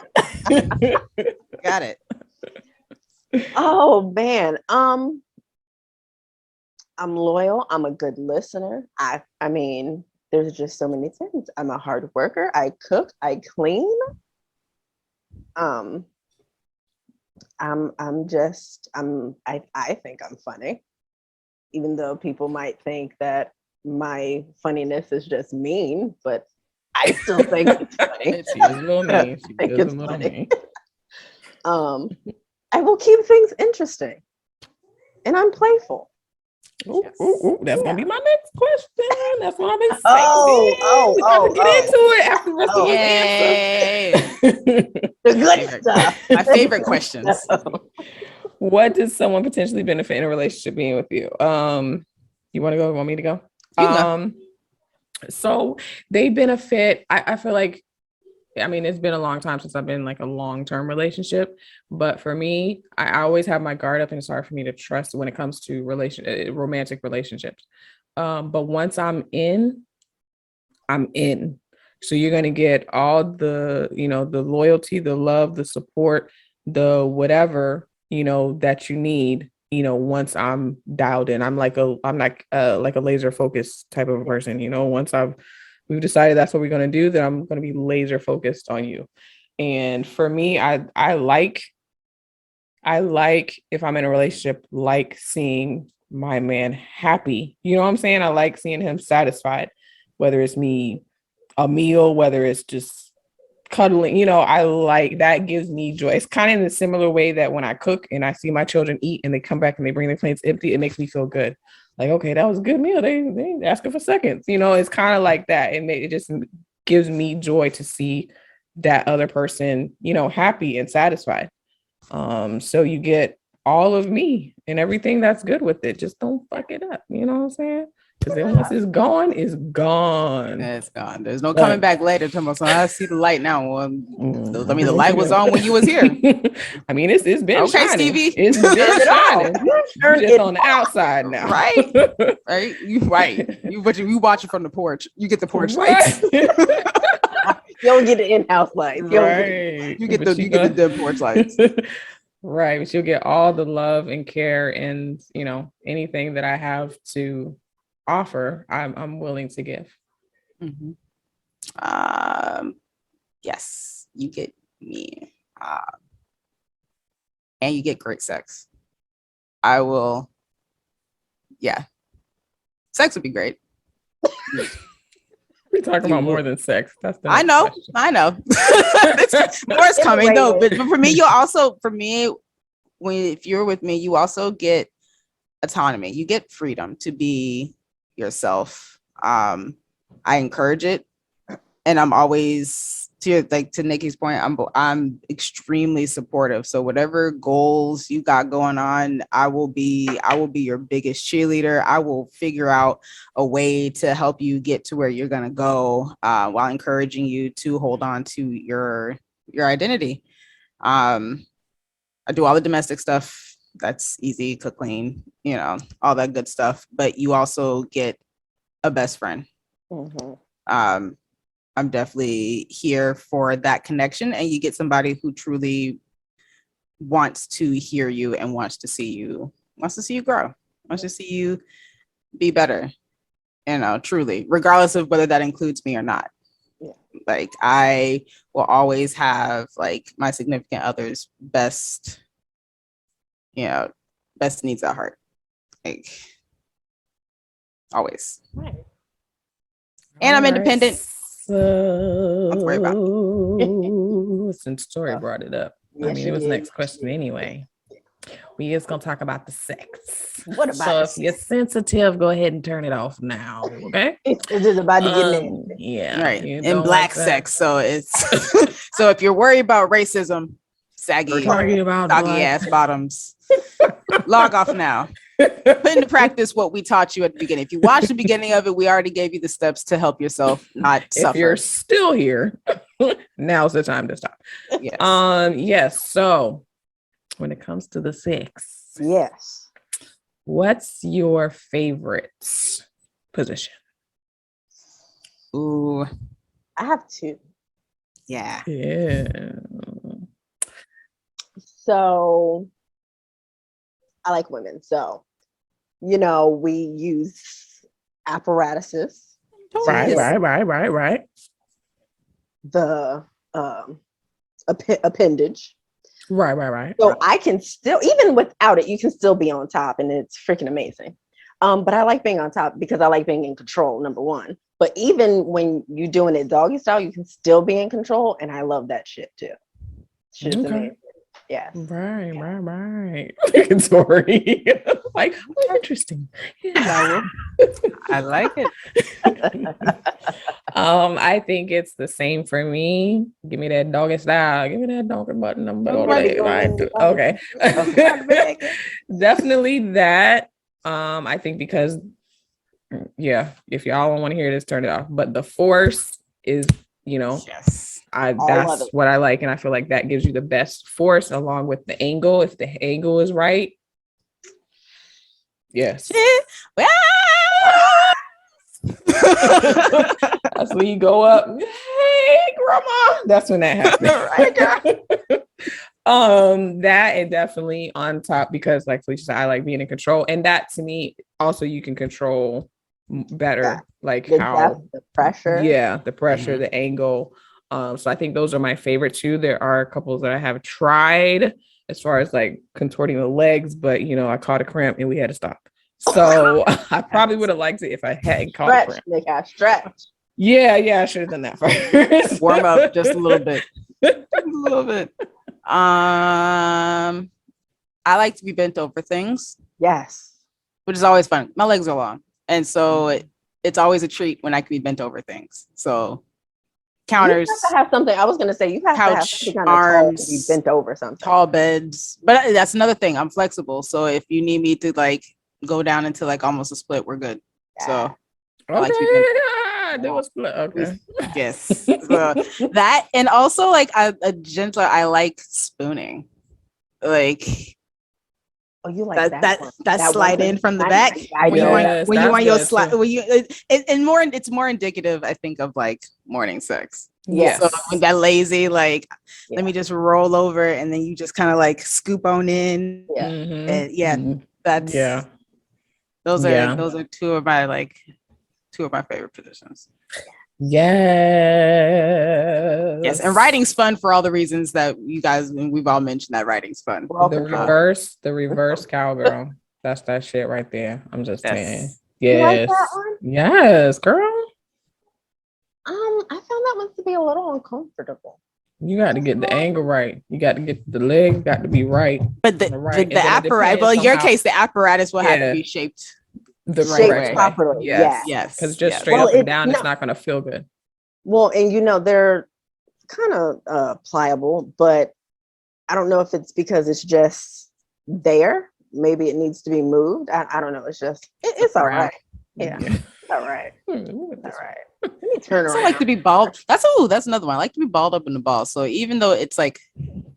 Got it. Oh man. I'm loyal. I'm a good listener. I mean, there's just so many things. I'm a hard worker. I cook. I clean. I think I'm funny, even though people might think that my funniness is just mean, but I still think it's funny. She is a little mean. She think is a it's little funny. mean. I will keep things interesting, and I'm playful. Ooh, that's gonna be my next question. That's what I'm excited. We gotta get into it after the rest of the answer. The good stuff. My favorite questions. What does someone potentially benefit in a relationship being with you? You want to go? Want me to go? So they benefit. I feel like, I mean, it's been a long time since I've been in like a long-term relationship, but for me, I always have my guard up, and it's hard for me to trust when it comes to romantic relationships. But once I'm in. So you're going to get all the, the loyalty, the love, the support, the whatever, that you need, once I'm dialed in. I'm like like a laser focused type of a person, once we've decided that's what we're going to do, then I'm going to be laser focused on you. And for me, I like if I'm in a relationship, like seeing my man happy. You know what I'm saying? I like seeing him satisfied, whether it's me a meal, whether it's just cuddling, I like that, gives me joy. It's kind of in a similar way that when I cook and I see my children eat and they come back and they bring their plates empty, it makes me feel good. Like, okay, that was a good meal. They ain't asking for seconds. It's kind of like that. It just gives me joy to see that other person, happy and satisfied. So you get all of me and everything that's good with it. Just don't fuck it up. You know what I'm saying? Because then once it's gone, it's gone. It's gone. There's no coming back later. So I see the light now. Well, I mean, the light was on when you was here. I mean, it's been okay, shining. Stevie. It's been shining. Just on the outside now, right? Right? You watch it from the porch. You get the porch lights. You don't get the in-house lights. Right. You get the porch lights. Right, but you'll get all the love and care and anything that I have to offer, I'm willing to give. Mm-hmm. Yes, you get me, and you get great sex. I will. Yeah, sex would be great. We're talking about more than sex. That's the I know. More is coming. No, but for me, if you're with me, you also get autonomy. You get freedom to be yourself. I encourage it, and I'm always to Nikki's point. I'm extremely supportive. So whatever goals you got going on, I will be your biggest cheerleader. I will figure out a way to help you get to where you're gonna go, while encouraging you to hold on to your identity. I do all the domestic stuff. That's easy, cook, clean, all that good stuff. But you also get a best friend. Mm-hmm. I'm definitely here for that connection, and you get somebody who truly wants to hear you and wants to see you grow, wants to see you be better, truly, regardless of whether that includes me or not. Yeah. Like, I will always have like my significant other's best needs at heart. Like, always. Right. And I'm independent. So, don't worry about it. Since Tori brought it up, I mean, it was the next question anyway. We is gonna talk about the sex. What about so if you're sensitive, go ahead and turn it off now. Okay. It's just about to get in. Yeah. Right. In black sex. So it's so if you're worried about racism, saggy ass bottoms, log off now. Put into practice what we taught you at the beginning. If you watched the beginning of it, we already gave you the steps to help yourself not suffer. If you're still here, now's the time to stop. Yes. Yes. So when it comes to the sex, yes, what's your favorite position? Ooh, I have two. Yeah. So I like women. So, we use apparatuses. Right. The appendage. Right. So I can still, even without it, you can still be on top, and it's freaking amazing. But I like being on top because I like being in control, number one. But even when you're doing it doggy style, you can still be in control, and I love that shit too. Shit's amazing. Yeah. Right. Sorry. Like, interesting. Yeah. I like it. I think it's the same for me. Give me that doggy style. Give me that doggy button. Okay. Definitely that. I think because if y'all don't want to hear this, turn it off. But the force is, yes. That's what I like, and I feel like that gives you the best force along with the angle. If the angle is right, yes. That's when you go up. Hey, grandma. That's when that happens. That and definitely on top because, like Felicia said, I like being in control, and that to me also you can control better, like how the pressure. Yeah, the pressure, the angle. So I think those are my favorite too. There are a couple that I have tried as far as like contorting the legs, but I caught a cramp and we had to stop. So I probably would have liked it if I hadn't caught a cramp. Make a stretch. Yeah, I should have done that first. Warm up just a little bit. I like to be bent over things. Yes. Which is always fun. My legs are long. And so it's always a treat when I can be bent over things. So counters. You have to have something. I was going to say you have to have something kind of arms, to be bent over something. Tall beds. But that's another thing. I'm flexible. So if you need me to like go down into like almost a split, we're good. Yeah. So do a split. Okay. Yes. So that and also like a gentler. I like spooning. Like. Oh, you like that slide in from the back when you want your slide. It's more indicative, I think, of like morning sex. Yeah. So when that lazy, like, let me just roll over, and then you just kind of like scoop on in. Yeah. And that's Those are two of my favorite positions. Yes, and writing's fun for all the reasons that you guys and we've all mentioned that writing's fun. The reverse cowgirl. That's that shit right there. I'm just saying. Yes. You like that one? Yes, girl. I found that one to be a little uncomfortable. You got to get the angle right. You got to get the leg got to be right. But the apparatus, well, in your case, the apparatus will have to be shaped the right way. Properly. Yes. Because just straight up and down, it's not going to feel good. Well, and they're kind of pliable, but I don't know if it's because it's just there. Maybe it needs to be moved. I don't know. It's just it's all right. Yeah. All right. All right. Let me turn around. I like to be bald. That's another one. I like to be balled up in the ball. So even though it's like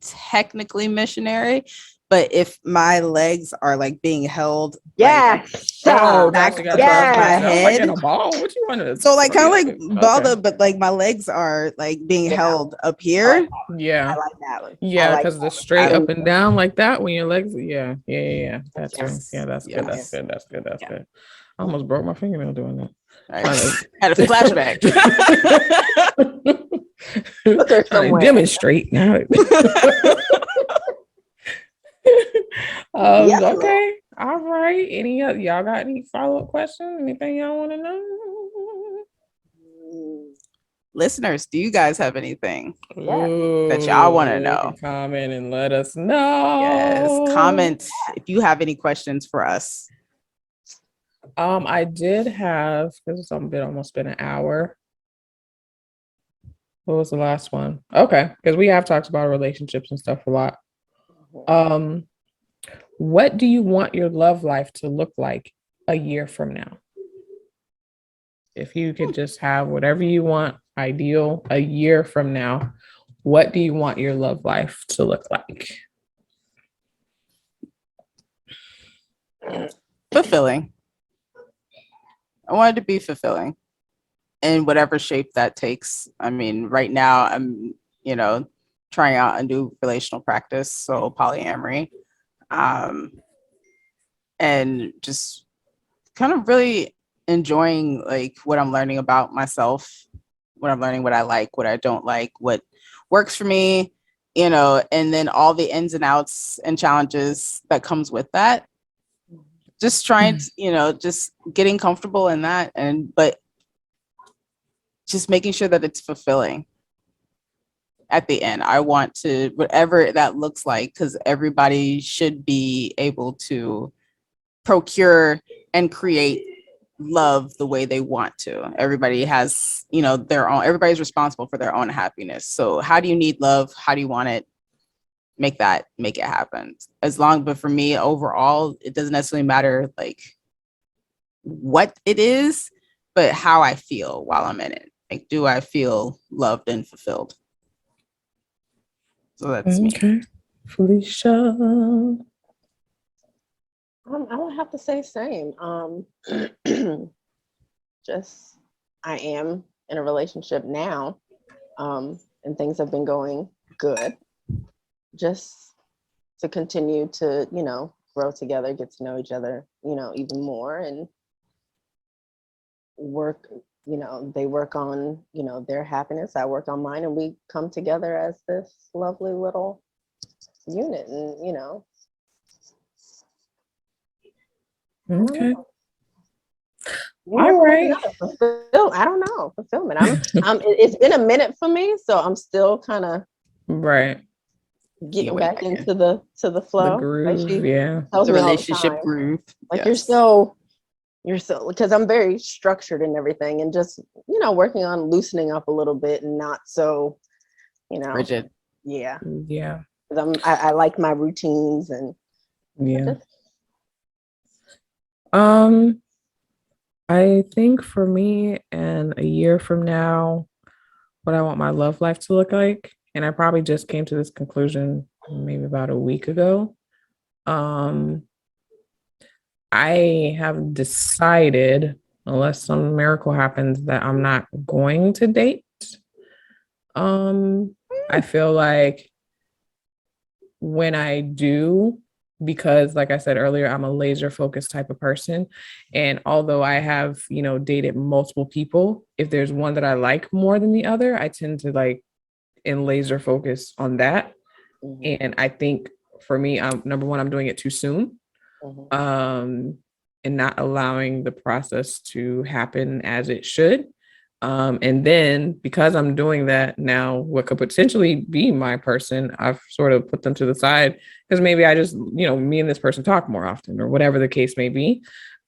technically missionary, but if my legs are like being held, back my head, like a ball. What you want to? So like kind of like balled up, but like my legs are like being held up here. Yeah, I like that one. Yeah, because the straight up and down like that when your legs. Yeah. That's good. Yeah, that's good. That's good. I almost broke my fingernail doing that. Had a flashback. Demonstrate now. Okay. All right. Y'all got any follow-up questions? Anything y'all want to know? Listeners, do you guys have anything Yes. that y'all want to know? Comment and let us know. Yes, comment if you have any questions for us. I did have, because it's almost been an hour. What was the last one? Okay, because we have talked about relationships and stuff a lot. What do you want your love life to look like a year from now? If you could just have whatever you want, ideal, a year from now, what do you want your love life to look like? Fulfilling. I want it to be fulfilling in whatever shape that takes. I mean, right now I'm, trying out a new relational practice, so polyamory, and just kind of really enjoying like what I'm learning about myself, what I'm learning, what I like, what I don't like, what works for me, and then all the ins and outs and challenges that comes with that. Just trying to, just getting comfortable in that, but just making sure that it's fulfilling at the end. I want to, whatever that looks like, because everybody should be able to procure and create love the way they want to. Everybody has, their own, everybody's responsible for their own happiness. So how do you need love? How do you want it? Make it happen. But for me, overall, it doesn't necessarily matter like what it is, but how I feel while I'm in it. Like, do I feel loved and fulfilled? So that's me. Okay. Felicia. I would have to say same. Just I am in a relationship now, and things have been going good. Just to continue to, grow together, get to know each other, even more, and work, they work on, their happiness, I work on mine, and we come together as this lovely little unit, and, Okay. All right. I don't know. Fulfillment. It's been a minute for me, so I'm still kind of getting back into the flow. The groove, the relationship groove. Like you're so because I'm very structured and everything, and just working on loosening up a little bit and not so rigid. Yeah. Because I like my routines and I think for me, and a year from now, what I want my love life to look like, and I probably just came to this conclusion maybe about a week ago. I have decided, unless some miracle happens, that I'm not going to date. I feel like when I do, because like I said earlier, I'm a laser focused type of person. And although I have, dated multiple people, if there's one that I like more than the other, I tend to laser focus on that. Mm-hmm. And I think for me, number one, I'm doing it too soon. Mm-hmm. And not allowing the process to happen as it should. And then because I'm doing that now, what could potentially be my person, I've sort of put them to the side because maybe I just, me and this person talk more often or whatever the case may be.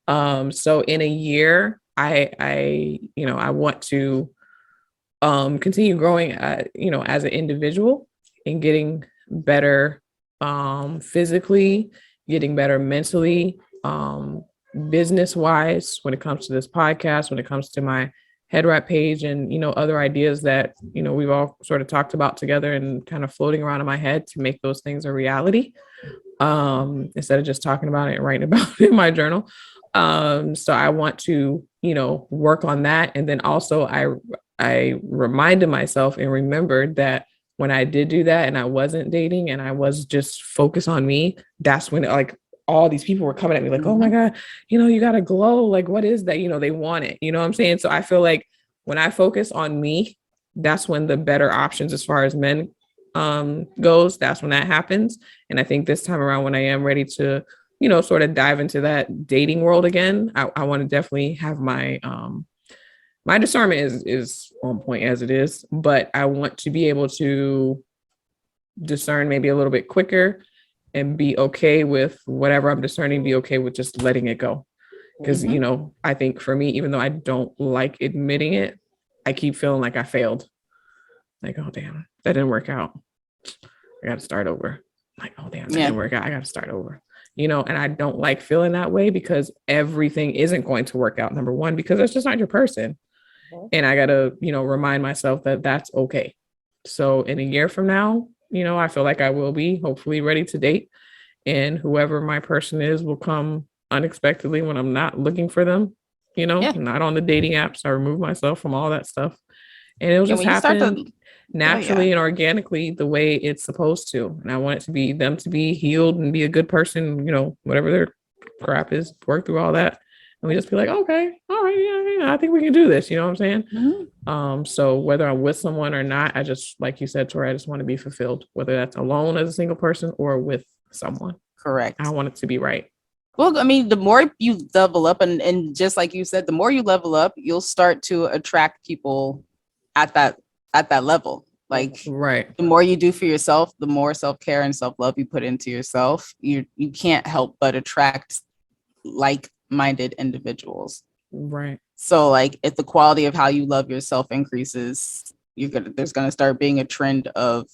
So in a year, I want to continue growing, as an individual and getting better physically, getting better mentally, business wise, when it comes to this podcast, when it comes to my head wrap page and, other ideas that, we've all sort of talked about together and kind of floating around in my head to make those things a reality. Instead of just talking about it and writing about it in my journal. So I want to, work on that. And then also I reminded myself and remembered that when I did do that and I wasn't dating and I was just focused on me, that's when all these people were coming at me like, oh my God, you got to glow. Like, what is that? They want it. You know what I'm saying? So I feel like when I focus on me, that's when the better options as far as men goes, that's when that happens. And I think this time around, when I am ready to, sort of dive into that dating world again, I want to definitely have my my discernment is on point as it is, but I want to be able to discern maybe a little bit quicker and be okay with whatever I'm discerning, be okay with just letting it go. Because, you know, I think for me, even though I don't like admitting it, I keep feeling like I failed. Like, oh, damn, that didn't work out. I got to start over. Like, oh, damn, that didn't work out. I got to start over. You know, and I don't like feeling that way because everything isn't going to work out. Number one, because that's just not your person. And I got to, you know, remind myself that that's okay. So in a year from now, you know, I feel like I will be hopefully ready to date. And whoever my person is will come unexpectedly when I'm not looking for them, you know, not on the dating apps. I remove myself from all that stuff. And it'll just happen naturally and organically the way it's supposed to. And I want it to be them to be healed and be a good person, you know, whatever their crap is, work through all that. And we just be like, okay, all right, yeah, I think we can do this. You know what I'm saying? So whether I'm with someone or not, I just, like you said, Tori, I just want to be fulfilled, whether that's alone as a single person or with someone. Correct. I want it to be right. Well, I mean, the more you level up and just like you said, the more you level up, you'll start to attract people at that level. Like, right. The more you do for yourself, the more self-care and self-love you put into yourself, you can't help but attract like-minded individuals. Right. So like if the quality of how you love yourself increases, there's gonna start being a trend of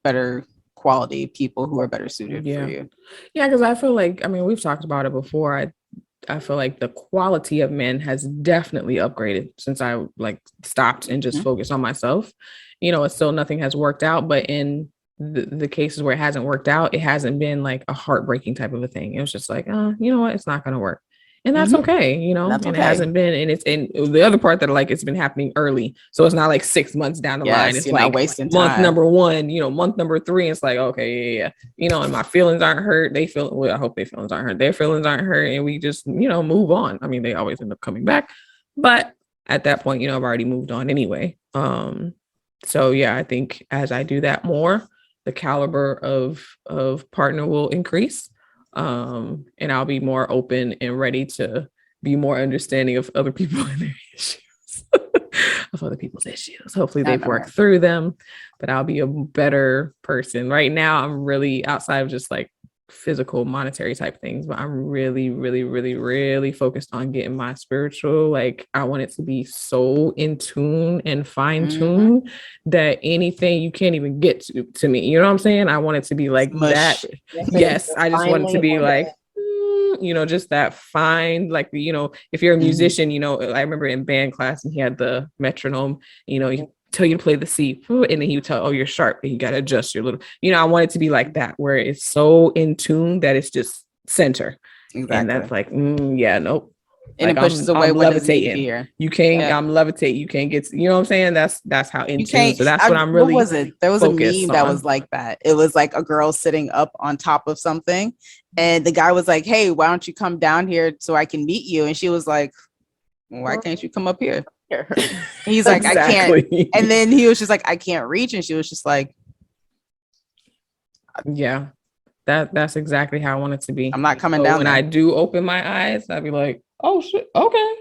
better quality people who are better suited for you. Yeah, because I feel like, I mean, we've talked about it before. I feel like the quality of men has definitely upgraded since I like stopped and just focused on myself. You know, it's still nothing has worked out, but in the cases where it hasn't worked out, it hasn't been like a heartbreaking type of a thing. It was just like, you know what, it's not going to work. And that's okay, you know, and it hasn't been, and it's in the other part that like it's been happening early. So it's not like 6 months down the line. It's like wasting month time. Number 1, you know, month number 3. It's like, okay, yeah. You know, and my feelings aren't hurt. I hope their feelings aren't hurt. Their feelings aren't hurt. And we just, you know, move on. I mean, they always end up coming back. But at that point, you know, I've already moved on anyway. So yeah, I think as I do that more, the caliber of partner will increase. And I'll be more open and ready to be more understanding of other people and their issues, of other people's issues. Hopefully they've worked through them, but I'll be a better person. Right now, I'm really outside of just like physical monetary type things, but I'm really, really, really, really focused on getting my spiritual. Like I want it to be so in tune and fine tuned that anything you can't even get to me. You know what I'm saying? I want it to be like that. Yes. I just want it to be like, you know, just that fine, like, you know, if you're a musician, you know, I remember in band class and he had the metronome, you know, he tell you to play the C, and then he would tell, oh, you're sharp, and you got to adjust your little, you know, I want it to be like that, where it's so in tune that it's just center. Exactly. And that's like, nope. And like, it pushes away what levitating. You can't, I'm levitating. You can't get, you know what I'm saying? That's how in tune. So that's what I'm really. What was it? There was a meme that was like that. It was like a girl sitting up on top of something, and the guy was like, hey, why don't you come down here so I can meet you? And she was like, why can't you come up here? He's like, exactly. I can't. And then he was just like, I can't reach. And she was just like, yeah, that's exactly how I want it to be. I'm not coming down. When I do open my eyes, I'll be like, oh shit, okay,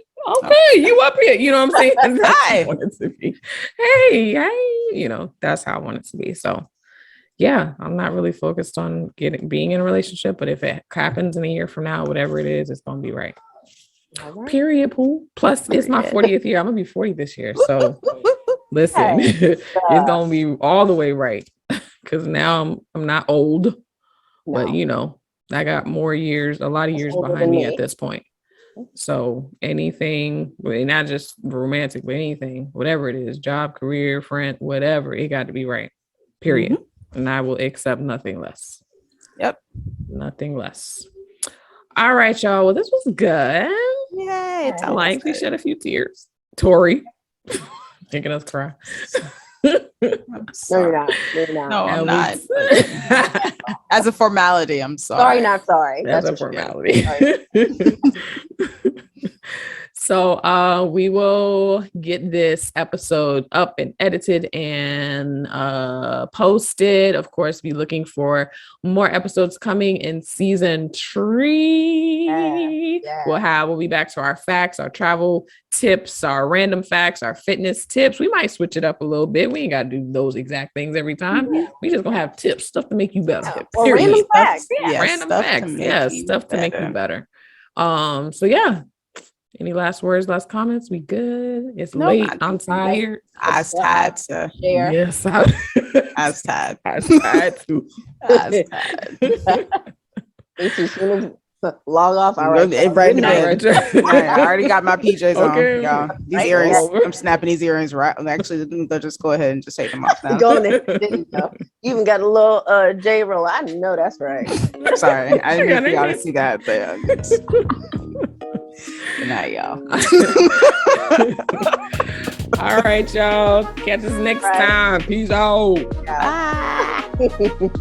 you up here. You know what I'm saying? That's how I want it to be. Hey, you know, that's how I want it to be. So yeah, I'm not really focused on being in a relationship, but if it happens in a year from now, whatever it is, it's gonna be right. Right. Period. Pool. Plus, it's my 40th year. I'm gonna be 40 this year. So listen, it's gonna be all the way right. Because now I'm not old, but you know, I got a lot of years behind me at this point. So anything, not just romantic, but anything, whatever it is, job, career, friend, whatever, it got to be right. Period. And I will accept nothing less. Yep. Nothing less. All right, y'all. Well, this was good. Yay. I like we shed a few tears. Tori, making us cry. No, you're not. No, I'm not. As a formality, I'm sorry. Sorry, not sorry. That's a formality. So we will get this episode up and edited and posted. Of course, be looking for more episodes coming in season 3. We'll be back to our facts, our travel tips, our random facts, our fitness tips. We might switch it up a little bit. We ain't got to do those exact things every time. We just gonna have tips, stuff to make you better. Or random facts. Random facts. Stuff to make you better. So yeah. Any last words, last comments? We good? It's late. I'm tired. I was tired to share. Yes, I was tired. I was tired too. I was tired. Log off. All right. Right in bed. I already got my PJs on. Y'all. These earrings. I'm snapping these earrings right. Actually, they'll just go ahead and just take them off now. Go there. You even got a little J roll. I know that's right. Sorry, I didn't need y'all to see that, but good night, y'all. All right, y'all. Catch us next time. Peace out. Bye.